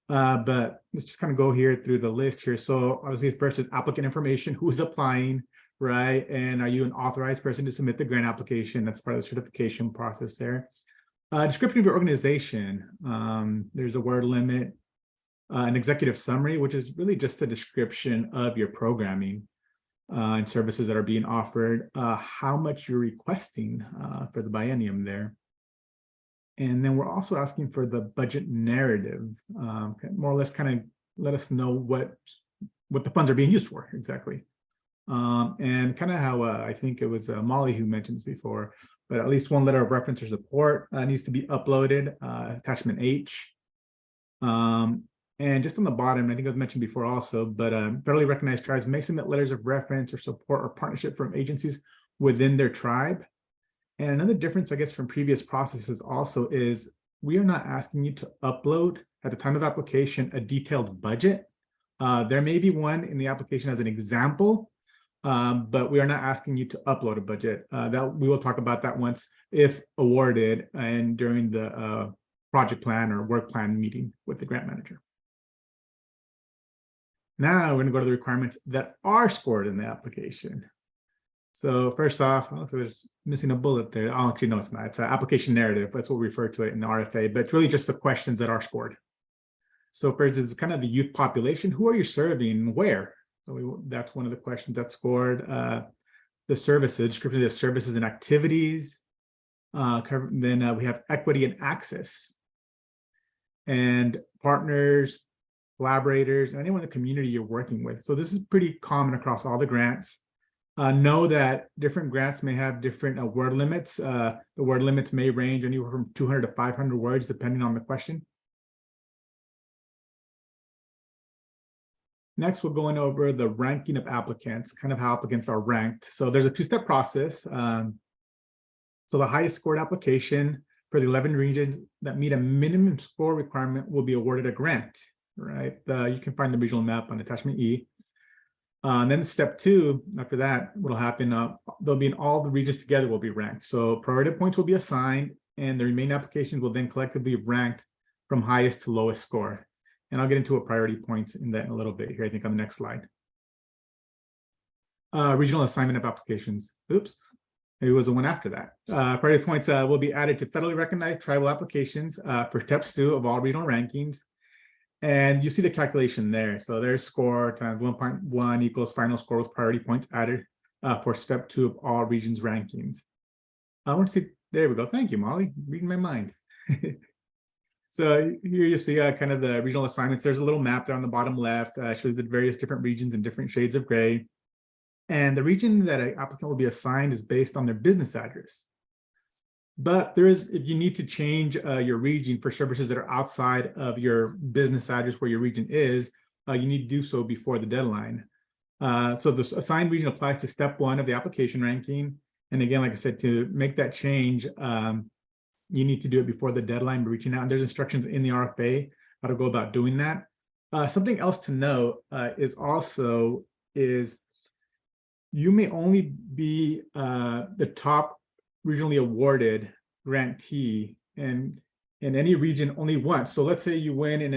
But let's just kind of go here through the list here. So obviously first is applicant information, who's applying, right? And are you an authorized person to submit the grant application? That's part of the certification process there. Description of your organization. There's a word limit, an executive summary, which is really just a description of your programming and services that are being offered, how much you're requesting for the biennium there. And then we're also asking for the budget narrative, more or less kind of let us know what the funds are being used for exactly. And kind of how I think it was Molly who mentioned this before, but at least one letter of reference or support needs to be uploaded, attachment H. And just on the bottom, I think it was mentioned before also, but federally recognized tribes may submit letters of reference or support or partnership from agencies within their tribe. And another difference, I guess, from previous processes also is we are not asking you to upload at the time of application a detailed budget. There may be one in the application as an example, but we are not asking you to upload a budget. That we will talk about that once, if awarded, and during the project plan or work plan meeting with the grant manager. Now we're going to go to the requirements that are scored in the application. So first off, I was missing a bullet there. Oh, actually, no, it's not. It's an application narrative. That's what we refer to it in the RFA, but it's really just the questions that are scored. So first is kind of the youth population. Who are you serving? Where? So that's one of the questions that's scored. The services, description of the services and activities. Then we have equity and access. And partners, collaborators, and anyone in the community you're working with. So this is pretty common across all the grants. Know that different grants may have different word limits. The word limits may range anywhere from 200 to 500 words, depending on the question. Next, we're going over the ranking of applicants, kind of how applicants are ranked. So there's a two-step process. So the highest scored application for the 11 regions that meet a minimum score requirement will be awarded a grant, right? You can find the regional map on attachment E. And then step two, after that, what'll happen, they'll be in all the regions together will be ranked. So priority points will be assigned and the remaining applications will then collectively be ranked from highest to lowest score. And I'll get into a priority points in that in a little bit here, I think on the next slide. Regional assignment of applications. Oops, it was the one after that. Priority points will be added to federally recognized tribal applications for step 2 of all regional rankings. And you see the calculation there. So there's score times 1.1 equals final score with priority points added for step 2 of all regions rankings. I want to see, there we go. Thank you, Molly, reading my mind. So here you see kind of the regional assignments. There's a little map there on the bottom left, shows the various different regions in different shades of gray. And the region that an applicant will be assigned is based on their business address. But there is, if you need to change your region for services that are outside of your business address where your region is, you need to do so before the deadline. So the assigned region applies to step 1 of the application ranking. And again, like I said, to make that change, you need to do it before the deadline, reaching out. And there's instructions in the RFA how to go about doing that. Something else to note is you may only be the top regionally awarded grantee in any region only once. So let's say you win in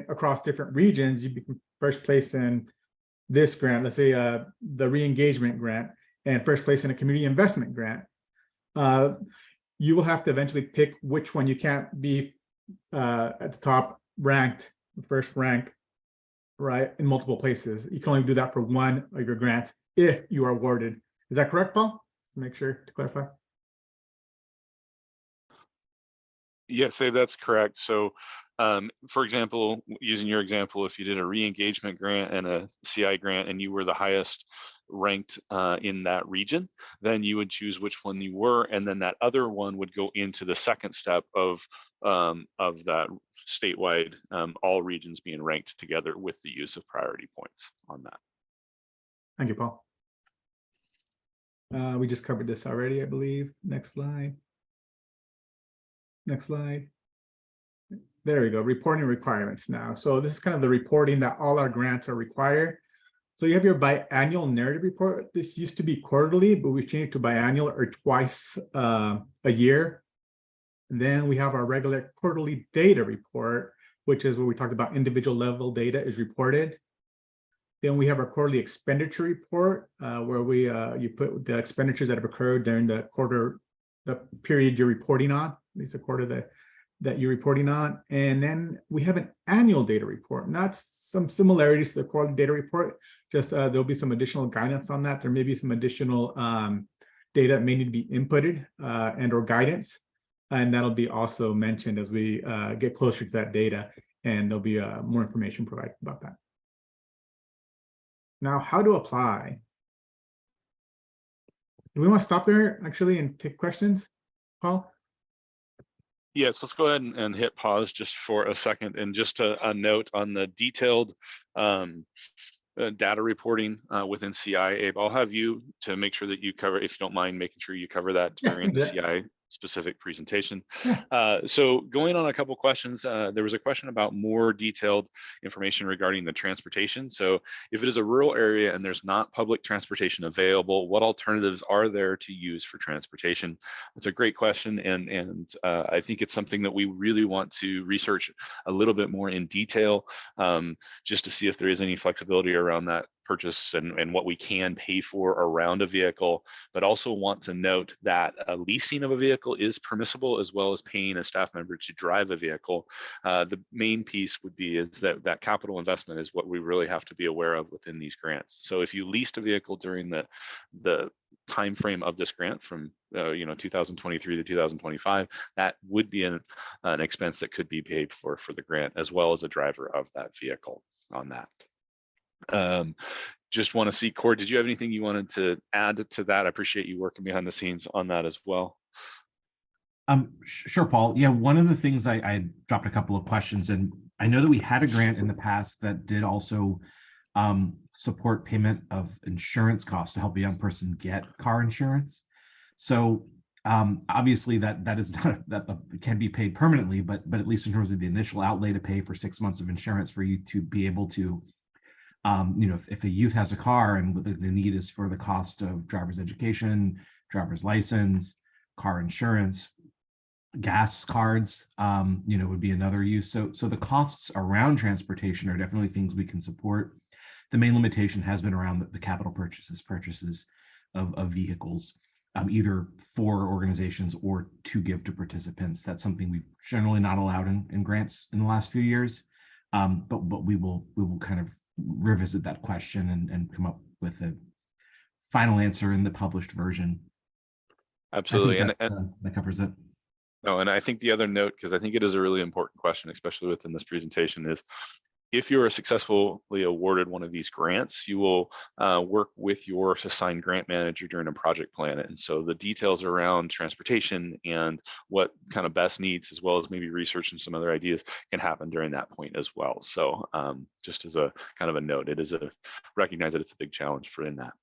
across different regions, you become first place in this grant, let's say the re-engagement grant, and first place in a community investment grant. You will have to eventually pick which one. You can't be at the top ranked, first rank, right, in multiple places. You can only do that for one of your grants if you are awarded. Is that correct, Paul? To make sure to clarify. Yes, that's correct. So For example, using your example, if you did a re-engagement grant and a CI grant and you were the highest ranked in that region, then you would choose which one you were, and then that other one would go into the second step of that statewide, all regions being ranked together with the use of priority points on that. Thank you, Paul. We just covered this already, I believe. Next slide. Next slide. There we go, reporting requirements now. So this is kind of the reporting that all our grants are required. So you have your biannual narrative report. This used to be quarterly, but we changed it to biannual or twice a year. Then we have our regular quarterly data report, which is what we talked about, individual level data is reported. Then we have our quarterly expenditure report, where we you put the expenditures that have occurred during the quarter, the period you're reporting on, at least the quarter that you're reporting on. And then we have an annual data report, and that's some similarities to the quarterly data report. Just there'll be some additional guidance on that. There may be some additional data that may need to be inputted and or guidance. And that'll be also mentioned as we get closer to that data, and there'll be more information provided about that. Now, how to apply? Do we want to stop there actually and take questions, Paul? Yes, let's go ahead and hit pause just for a second. And just a note on the detailed data reporting within CI. Abe, I'll have you to make sure that you cover, if you don't mind, making sure you cover that during the CI specific presentation. So going on a couple questions, there was a question about more detailed information regarding the transportation. So if it is a rural area and there's not public transportation available, what alternatives are there to use for transportation? It's a great question, and I think it's something that we really want to research a little bit more in detail, just to see if there is any flexibility around that purchase and what we can pay for around a vehicle, but also want to note that leasing of a vehicle is permissible, as well as paying a staff member to drive a vehicle. The main piece would be is that capital investment is what we really have to be aware of within these grants. So if you leased a vehicle during the time frame of this grant from 2023 to 2025, that would be an expense that could be paid for the grant, as well as a driver of that vehicle on that. Just want to see, Cord, did you have anything you wanted to add to that? I appreciate you working behind the scenes on that as well. Sure, Paul. Yeah, one of the things I dropped a couple of questions, and I know that we had a grant in the past that did also support payment of insurance costs to help a young person get car insurance. So obviously that is not, that can be paid permanently, but at least in terms of the initial outlay to pay for 6 months of insurance for you to be able to if a youth has a car and the need is for the cost of driver's education, driver's license, car insurance, gas cards, would be another use. So the costs around transportation are definitely things we can support. The main limitation has been around the capital purchases of vehicles, either for organizations or to give to participants. That's something we've generally not allowed in grants in the last few years. But we will kind of revisit that question and come up with a final answer in the published version. Absolutely, and that covers it. No, and I think the other note, because I think it is a really important question, especially within this presentation, is if you are successfully awarded one of these grants, you will work with your assigned grant manager during a project plan. And so the details around transportation and what kind of best needs, as well as maybe research and some other ideas, can happen during that point as well. So just as a kind of a note, recognize that it's a big challenge for in that.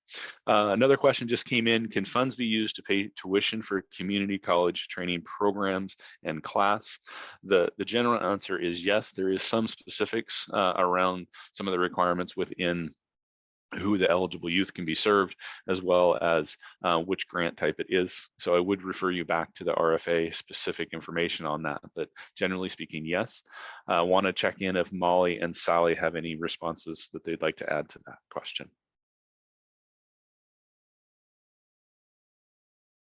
Another question just came in: can funds be used to pay tuition for community college training programs and class? The general answer is yes. There is some specifics around some of the requirements within who the eligible youth can be served, as well as which grant type it is. So I would refer you back to the RFA specific information on that, but generally speaking, yes. Want to check in if Molly and Sally have any responses that they'd like to add to that question.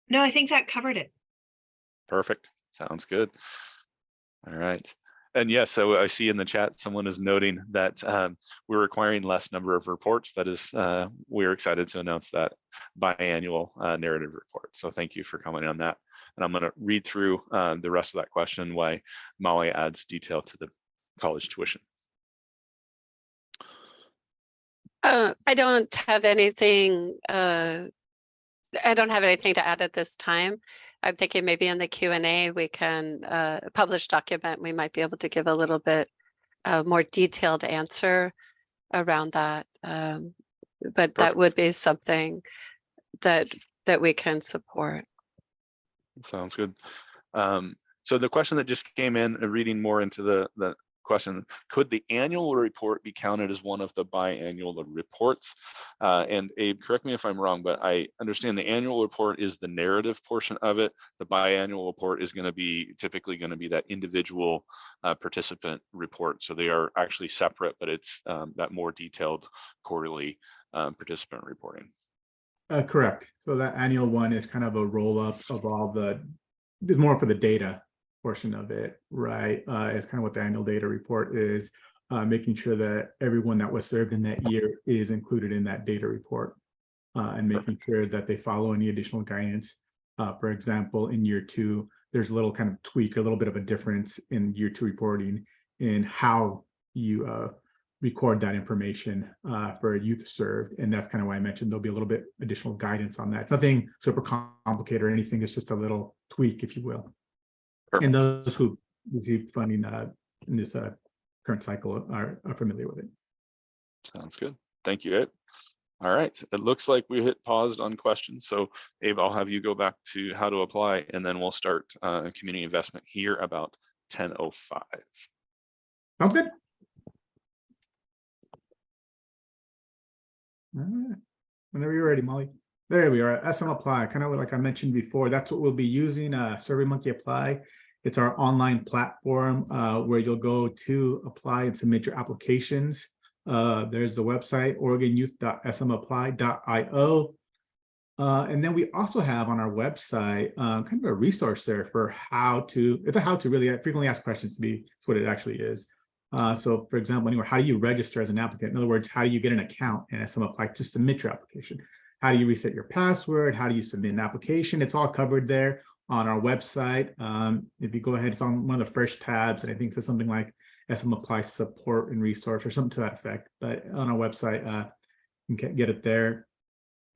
No, I think that covered it. Perfect. Sounds good. All right. And yes, so I see in the chat someone is noting that we're requiring less number of reports. That is, we're excited to announce that biannual narrative report. So thank you for commenting on that. And I'm going to read through the rest of that question, why Molly adds detail to college tuition. I don't have anything. I don't have anything to add at this time. I'm thinking maybe in the Q&A we can publish document. We might be able to give a little bit more detailed answer around that. But Perfect. that would be something that we can support. Sounds good. So the question that just came in, reading more into the question, could the annual report be counted as one of the biannual reports? And Abe, correct me if I'm wrong, but I understand the annual report is the narrative portion of it. The biannual report is going to be typically going to be that individual participant report. So they are actually separate, but it's that more detailed quarterly participant reporting. Correct. So that annual one is kind of a roll up of all it's more for the data portion of it, right? It's kind of what the annual data report is, making sure that everyone that was served in that year is included in that data report, and making sure that they follow any additional guidance. For example, in year 2, there's a little kind of tweak, a little bit of a difference in year 2 reporting in how you record that information for youth served. And that's kind of why I mentioned there'll be a little bit additional guidance on that. It's nothing super complicated or anything. It's just a little tweak, if you will. Perfect. And those who received funding in this current cycle are familiar with it. Sounds good. Thank you, Abe. All right. It looks like we hit paused on questions. So Abe, I'll have you go back to how to apply, and then we'll start community investment here about 10:05. Sounds good. All right. Whenever you're ready, Molly. There we are, SM Apply, kind of like I mentioned before, that's what we'll be using, SurveyMonkey Apply. It's our online platform where you'll go to apply and submit your applications. There's the website, oregonyouth.smapply.io. And then we also have on our website kind of a resource there for it's a how to really frequently asked questions it's what it actually is. So for example, how do you register as an applicant? In other words, how do you get an account in SM Apply to submit your application? How do you reset your password? How do you submit an application? It's all covered there on our website. If you go ahead, it's on one of the first tabs, and I think it says something like SM Apply support and resource or something to that effect. But on our website, you can get it there.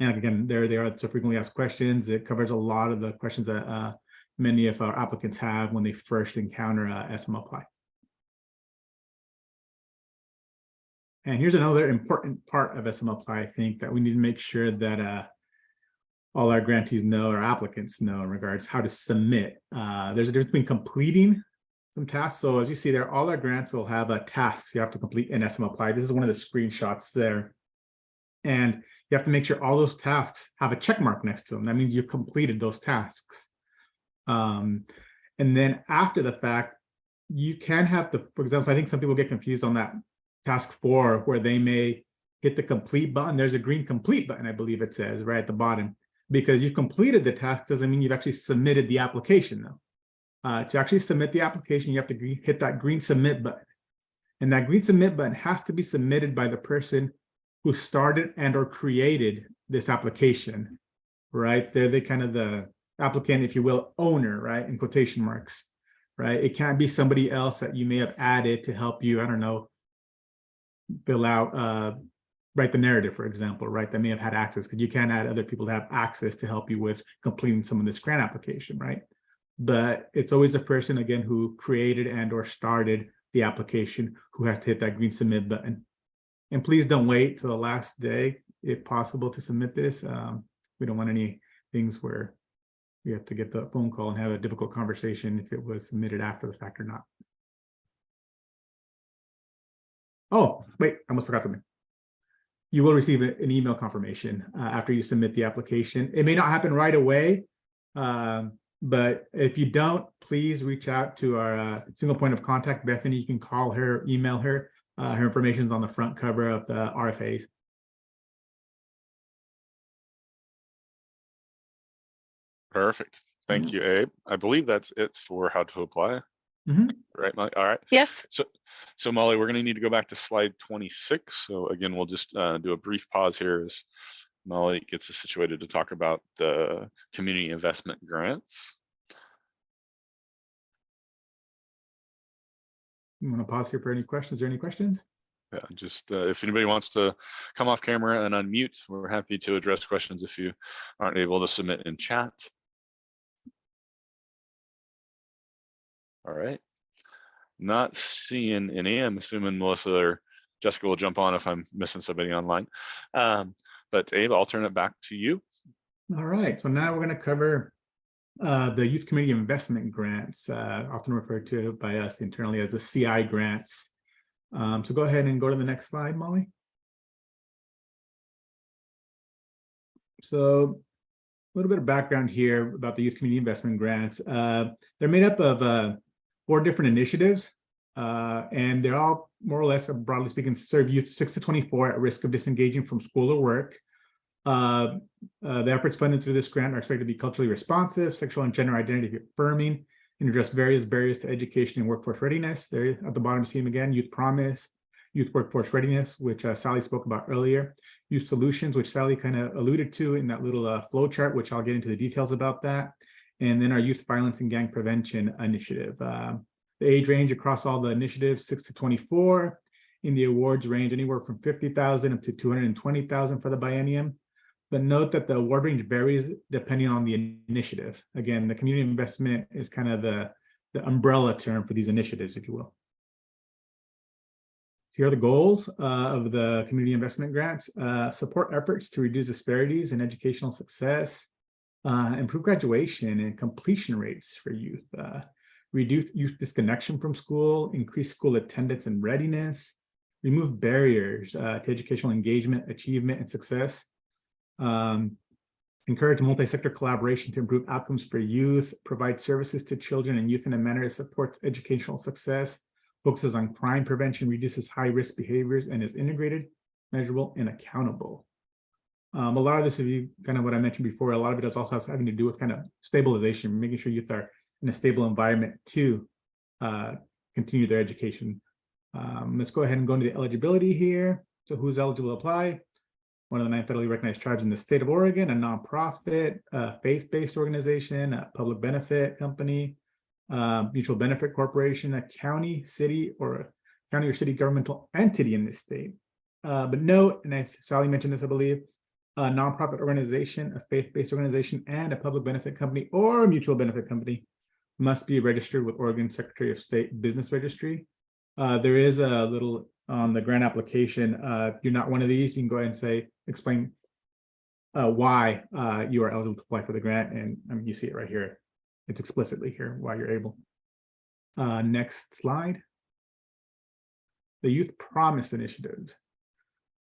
And again, there they are. It's a frequently asked questions. It covers a lot of the questions that many of our applicants have when they first encounter SM Apply. And here's another important part of SM Apply, I think, that we need to make sure that all our grantees know, or applicants know, in regards how to submit. There's a difference between completing some tasks. So as you see there, all our grants will have tasks you have to complete in SM Apply. This is one of the screenshots there. And you have to make sure all those tasks have a check mark next to them. That means you've completed those tasks. And then after the fact, you can have for example, I think some people get confused on that task 4, where they may hit the complete button. There's a green complete button, I believe it says, right at the bottom. Because you completed the task doesn't mean you've actually submitted the application, though. To actually submit the application, you have to hit that green submit button. And that green submit button has to be submitted by the person who started and or created this application, right? They're the kind of the applicant, if you will, owner, right? In quotation marks, right? It can't be somebody else that you may have added to help you, I don't know, fill out, write the narrative, for example, right? That may have had access, because you can't add other people to have access to help you with completing some of this grant application, right? But it's always a person, again, who created and or started the application who has to hit that green submit button. And please don't wait till the last day, if possible, to submit this. We don't want any things where we have to get the phone call and have a difficult conversation if it was submitted after the fact or not. Oh, wait, I almost forgot something. You will receive an email confirmation after you submit the application. It may not happen right away, but if you don't, please reach out to our single point of contact, Bethany. You can call her, email her. Her information is on the front cover of the RFAs. Perfect. Thank you, Abe. I believe that's it for how to apply. Right, Molly? All right. Yes. So Molly, we're going to need to go back to slide 26. So again, we'll just do a brief pause here as Molly gets us situated to talk about the community investment grants. I'm going to pause here for any questions. Is there any questions? Yeah, just if anybody wants to come off camera and unmute, we're happy to address questions if you aren't able to submit in chat. All right. Not seeing any. I'm assuming Melissa or Jessica will jump on if I'm missing somebody online. But Abe, I'll turn it back to you. All right. So now we're going to cover the Youth Community Investment Grants, often referred to by us internally as the CI grants. So go ahead and go to the next slide, Molly. So a little bit of background here about the Youth Community Investment Grants. They're made up of 4 different initiatives, and they're all more or less, broadly speaking, serve youth 6 to 24 at risk of disengaging from school or work. The efforts funded through this grant are expected to be culturally responsive, sexual and gender identity affirming, and address various barriers to education and workforce readiness. There at the bottom, you see them again: Youth Promise, Youth Workforce Readiness, which Sally spoke about earlier, Youth Solutions, which Sally kind of alluded to in that little flow chart, which I'll get into the details about that, and then our Youth Violence and Gang Prevention Initiative. The age range across all the initiatives, 6 to 24. In the awards range anywhere from $50,000 up to $220,000 for the biennium. But note that the award range varies depending on the initiative. Again, the community investment is kind of the umbrella term for these initiatives, if you will. Here are the goals of the community investment grants: support efforts to reduce disparities in educational success, improve graduation and completion rates for youth, reduce youth disconnection from school, increase school attendance and readiness, remove barriers to educational engagement, achievement, and success. Encourage multi-sector collaboration to improve outcomes for youth, provide services to children and youth in a manner that supports educational success, focuses on crime prevention, reduces high-risk behaviors, and is integrated, measurable, and accountable. A lot of this, if you kind of what I mentioned before, a lot of it also has having to do with kind of stabilization, making sure youth are in a stable environment to continue their education. Let's go ahead and go into the eligibility here. So who's eligible to apply? One of the 9 federally recognized tribes in the state of Oregon, a nonprofit, faith-based organization, a public benefit company, mutual benefit corporation, a county, city, or city governmental entity in this state. But note, and Sally mentioned this, I believe, a nonprofit organization, a faith-based organization, and a public benefit company or mutual benefit company must be registered with Oregon Secretary of State Business Registry. There is a little on the grant application. If you're not one of these, you can go ahead and explain why you are eligible to apply for the grant. And I mean, you see it right here. It's explicitly here why you're able. Next slide. The Youth Promise Initiative.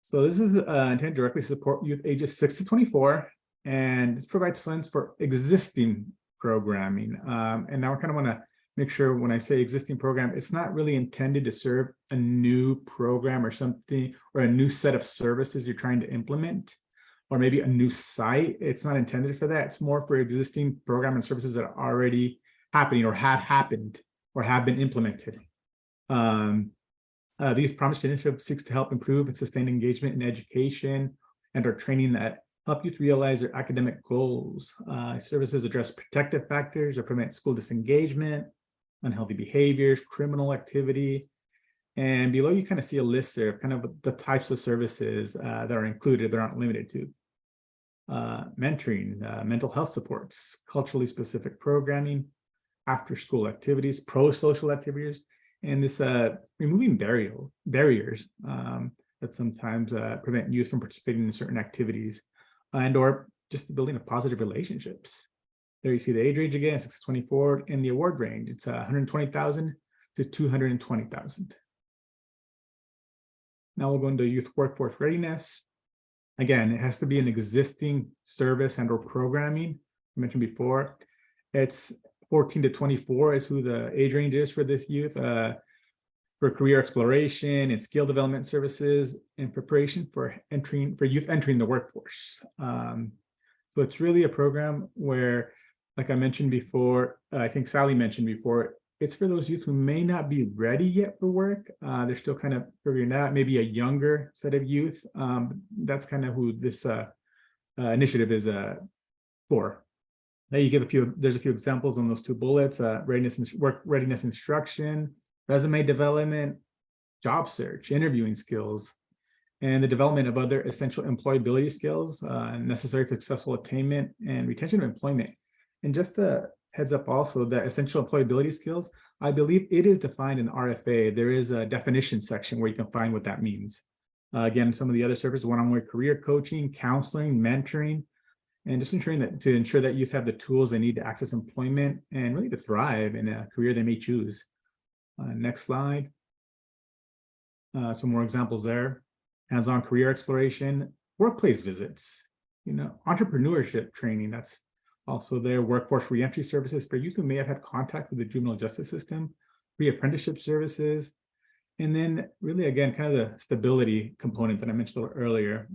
So this is intended to directly support youth ages 6 to 24, and this provides funds for existing programming. And now I kind of want to make sure when I say existing program, it's not really intended to serve a new program or something, or a new set of services you're trying to implement, or maybe a new site. It's not intended for that. It's more for existing program and services that are already happening or have happened or have been implemented. The Youth Promise Initiative seeks to help improve and sustain engagement in education and or training that help youth realize their academic goals. Services address protective factors or prevent school disengagement, unhealthy behaviors, criminal activity. And below you kind of see a list there of kind of the types of services that are included, but aren't limited to. Mentoring, mental health supports, culturally specific programming, after school activities, pro-social activities, and this removing barriers that sometimes prevent youth from participating in certain activities, and or just the building of positive relationships. There you see the age range again, 6 to 24, and the award range. It's 120,000 to 220,000. Now we'll go into youth workforce readiness. Again, it has to be an existing service and or programming. I mentioned before, it's 14 to 24 is who the age range is for this youth, for career exploration and skill development services in preparation for youth entering the workforce. So it's really a program where, like I mentioned before, I think Sally mentioned before, it's for those youth who may not be ready yet for work. They're still kind of figuring out, maybe a younger set of youth. That's kind of who this initiative is for. Now you give there's a few examples on those 2 bullets, work readiness instruction, resume development, job search, interviewing skills, and the development of other essential employability skills necessary for successful attainment and retention of employment. And just a heads up also that essential employability skills, I believe it is defined in RFA. There is a definition section where you can find what that means. Again, some of the other services, one-on-one career coaching, counseling, mentoring, and just ensuring that to ensure that youth have the tools they need to access employment and really to thrive in a career they may choose. Next slide. Some more examples there. Hands-on career exploration, workplace visits, entrepreneurship training, that's also there, workforce reentry services for youth who may have had contact with the juvenile justice system, pre-apprenticeship services, and then really, again, kind of the stability component that I mentioned a little earlier,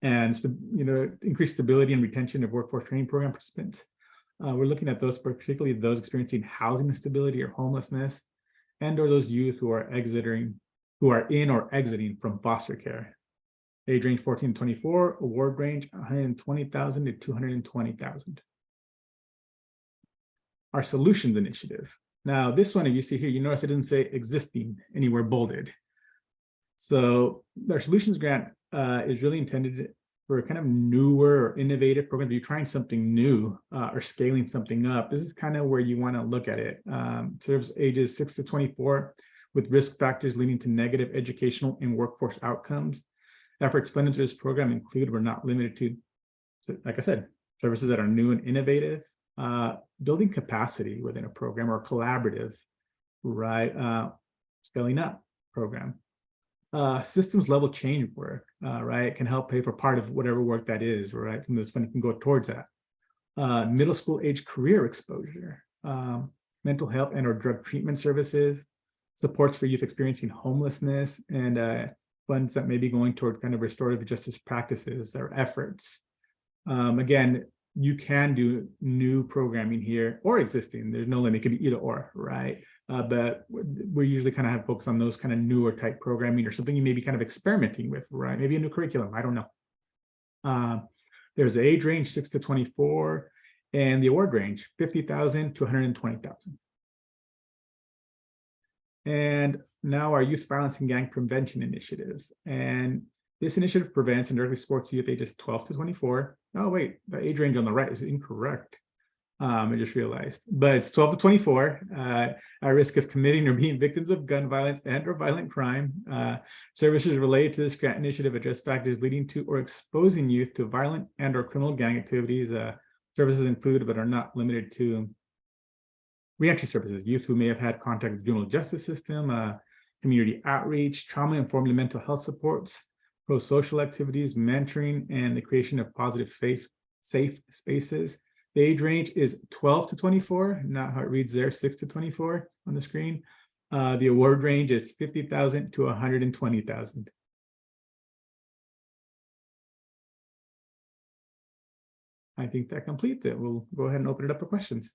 increased stability and retention of workforce training program participants. We're looking at those, particularly those experiencing housing instability or homelessness, and or those youth who are in or exiting from foster care. Age range 14 to 24, award range 120,000 to 220,000. Our solutions initiative. Now, this one, if you see here, you notice it didn't say existing anywhere bolded. So our solutions grant is really intended for kind of newer or innovative programs. If you're trying something new or scaling something up, this is kind of where you want to look at it. Serves ages 6 to 24 with risk factors leading to negative educational and workforce outcomes. Effort expended to this program include but not limited to, like I said, services that are new and innovative, building capacity within a program or collaborative, right? Scaling up program. Systems level change work, right? Can help pay for part of whatever work that is, right? Some of this funding can go towards that. Middle school age career exposure, mental health and or drug treatment services, supports for youth experiencing homelessness, and funds that may be going toward kind of restorative justice practices or efforts. Again, you can do new programming here or existing. There's no limit. It could be either or, right? But we usually kind of have focus on those kind of newer type programming or something you may be kind of experimenting with, right? Maybe a new curriculum. I don't know. There's an age range 6 to 24, and the award range 50,000 to 120,000. And now our youth violence and gang prevention initiatives. And this initiative prevents and directly supports youth ages 12 to 24. Oh, wait, the age range on the right is incorrect. I just realized, but it's 12 to 24, at risk of committing or being victims of gun violence and or violent crime. Services related to this grant initiative address factors leading to or exposing youth to violent and or criminal gang activities. Services include, but are not limited to, reentry services, youth who may have had contact with the juvenile justice system, community outreach, trauma-informed mental health supports, pro-social activities, mentoring, and the creation of positive, safe spaces. The age range is 12 to 24, not how it reads there, 6 to 24 on the screen. The award range is 50,000 to 120,000. I think that completes it. We'll go ahead and open it up for questions.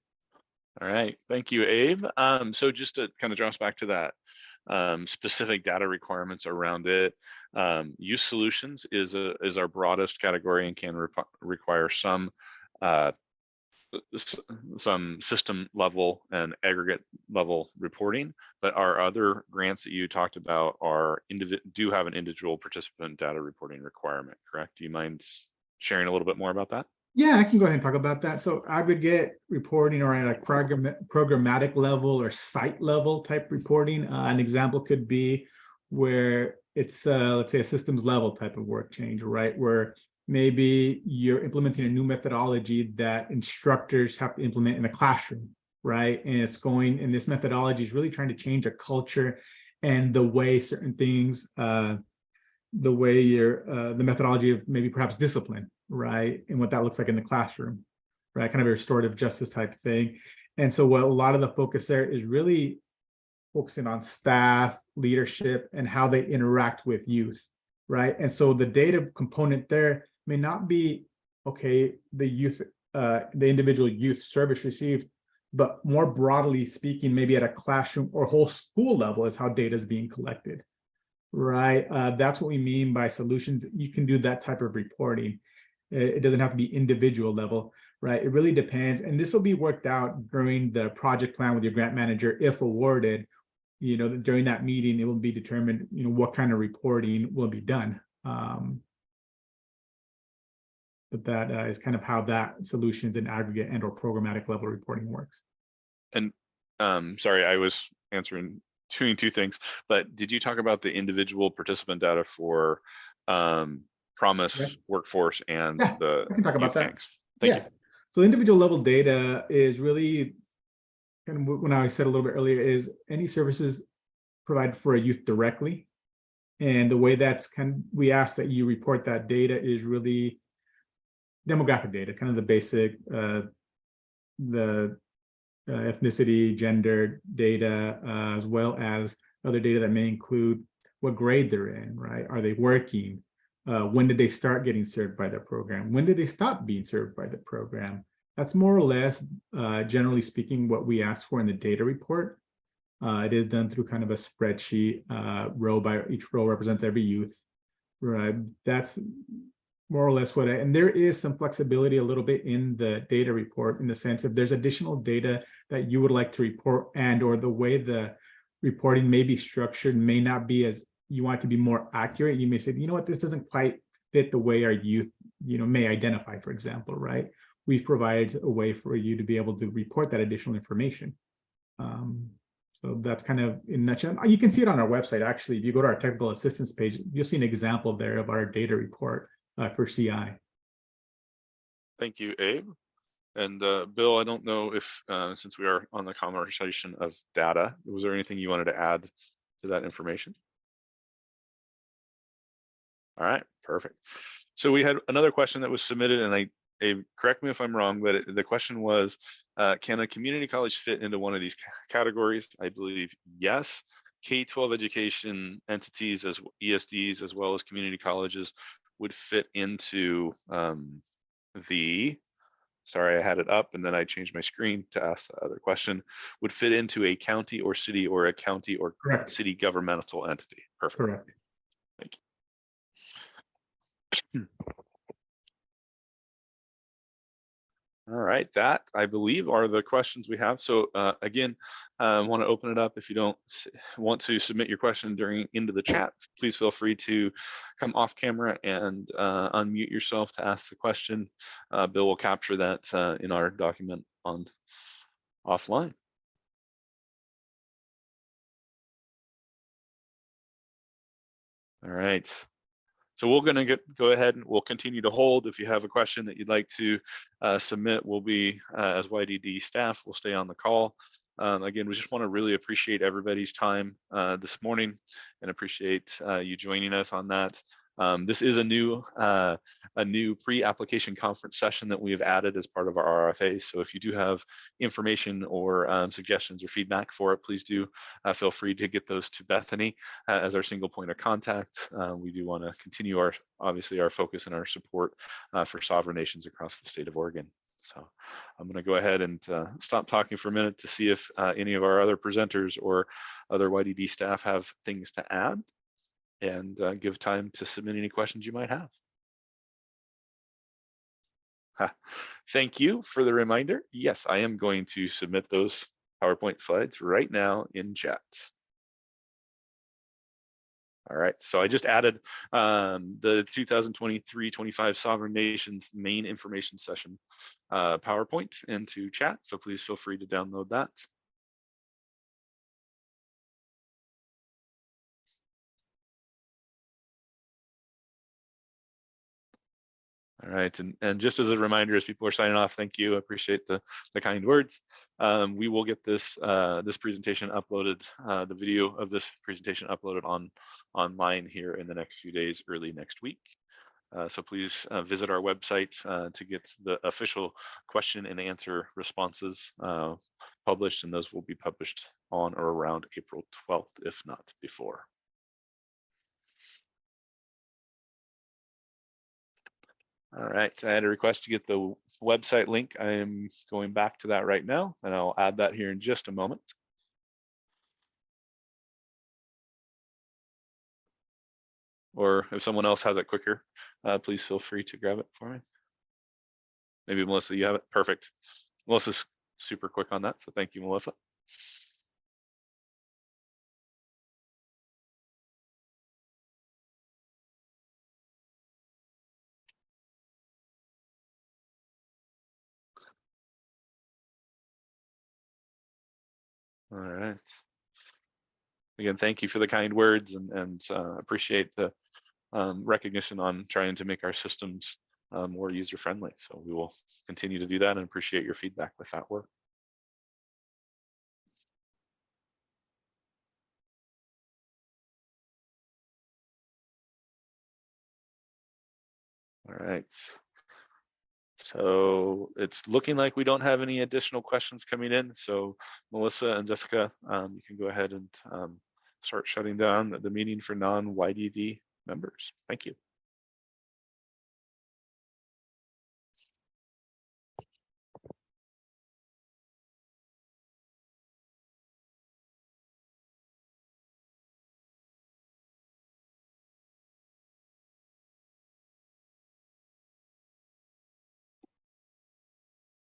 All right, thank you, Abe. So just to kind of draw us back to that specific data requirements around it, youth solutions is our broadest category and can require some system level and aggregate level reporting, but our other grants that you talked about do have an individual participant data reporting requirement, correct? Do you mind sharing a little bit more about that? Yeah, I can go ahead and talk about that. So aggregate reporting or at a programmatic level or site level type reporting. An example could be where it's, let's say, a systems level type of work change, right? Where maybe you're implementing a new methodology that instructors have to implement in a classroom, right? And this methodology is really trying to change a culture and the way certain things, the methodology of maybe perhaps discipline, right? And what that looks like in the classroom, right? Kind of a restorative justice type thing. And so what a lot of the focus there is really focusing on staff, leadership, and how they interact with youth, right? And so the data component there may not be, okay, the individual youth service received, but more broadly speaking, maybe at a classroom or whole school level is how data is being collected, right? That's what we mean by solutions. You can do that type of reporting. It doesn't have to be individual level, right? It really depends. And this will be worked out during the project plan with your grant manager if awarded, during that meeting, it will be determined, what kind of reporting will be done. But that is kind of how that solutions in aggregate and or programmatic level reporting works. And sorry, I was answering two things, but did you talk about the individual participant data for Promise, Yeah. Workforce, and Yeah, the I can talk about youth that. gangs? Thank you. So individual level data is really kind of when I said a little bit earlier is any services provided for a youth directly. And the way that's we ask that you report that data is really demographic data, kind of the basic, ethnicity, gender data, as well as other data that may include what grade they're in, right? Are they working? When did they start getting served by the program? When did they stop being served by the program? That's more or less, generally speaking, what we ask for in the data report. It is done through kind of a spreadsheet, row by each row represents every youth, right? That's more or less and there is some flexibility a little bit in the data report in the sense if there's additional data that you would like to report and or the way the reporting may be structured may not be as you want it to be more accurate. You may say, you know what, this doesn't quite fit the way our youth, may identify, for example, right? We've provided a way for you to be able to report that additional information. So that's kind of in a nutshell. You can see it on our website. Actually, if you go to our technical assistance page, you'll see an example there of our data report for CI. Thank you, Abe. And Bill, I don't know if, since we are on the conversation of data, was there anything you wanted to add to that information? All right, perfect. So we had another question that was submitted, and Abe, correct me if I'm wrong, but the question was, can a community college fit into one of these categories? I believe yes. K-12 education entities as ESDs as well as community colleges would fit into sorry, I had it up and then I changed my screen to ask the other question, would fit into a county or city or a county or Correct. city governmental entity. Perfect. Correct. Thank you. All right, that I believe are the questions we have. So again, I want to open it up. If you don't want to submit your question into the chat, please feel free to come off camera and unmute yourself to ask the question. Bill will capture that in our document on offline. All right. So we're going to go ahead and we'll continue to hold. If you have a question that you'd like to submit, we'll be, as YDD staff, we'll stay on the call. Again, we just want to really appreciate everybody's time this morning and appreciate you joining us on that. This is a new pre-application conference session that we have added as part of our RFA. So if you do have information or suggestions or feedback for it, please do feel free to get those to Bethany as our single point of contact. We do want to continue obviously our focus and our support for sovereign nations across the state of Oregon. So I'm going to go ahead and stop talking for a minute to see if any of our other presenters or other YDD staff have things to add, and give time to submit any questions you might have. Thank you for the reminder. Yes, I am going to submit those PowerPoint slides right now in chat. All right, so I just added the 2023-25 Sovereign Nations main information session PowerPoint into chat, so please feel free to download that. All right, and just as a reminder, as people are signing off, thank you. I appreciate the kind words. We will get this this presentation uploaded, the video of this presentation uploaded online here in the next few days, early next week. So please visit our website to get the official question and answer responses published, and those will be published on or around April 12th, if not before. All right, I had a request to get the website link. I am going back to that right now, and I'll add that here in just a moment. Or if someone else has it quicker, please feel free to grab it for me. Maybe Melissa, you have it? Perfect. Melissa's super quick on that, so thank you, Melissa. All right. Again, thank you for the kind words and appreciate the recognition on trying to make our systems more user-friendly. So we will continue to do that and appreciate your feedback with that work. All right. So it's looking like we don't have any additional questions coming in. So Melissa and Jessica, you can go ahead and start shutting down the meeting for non-YDD members. Thank you.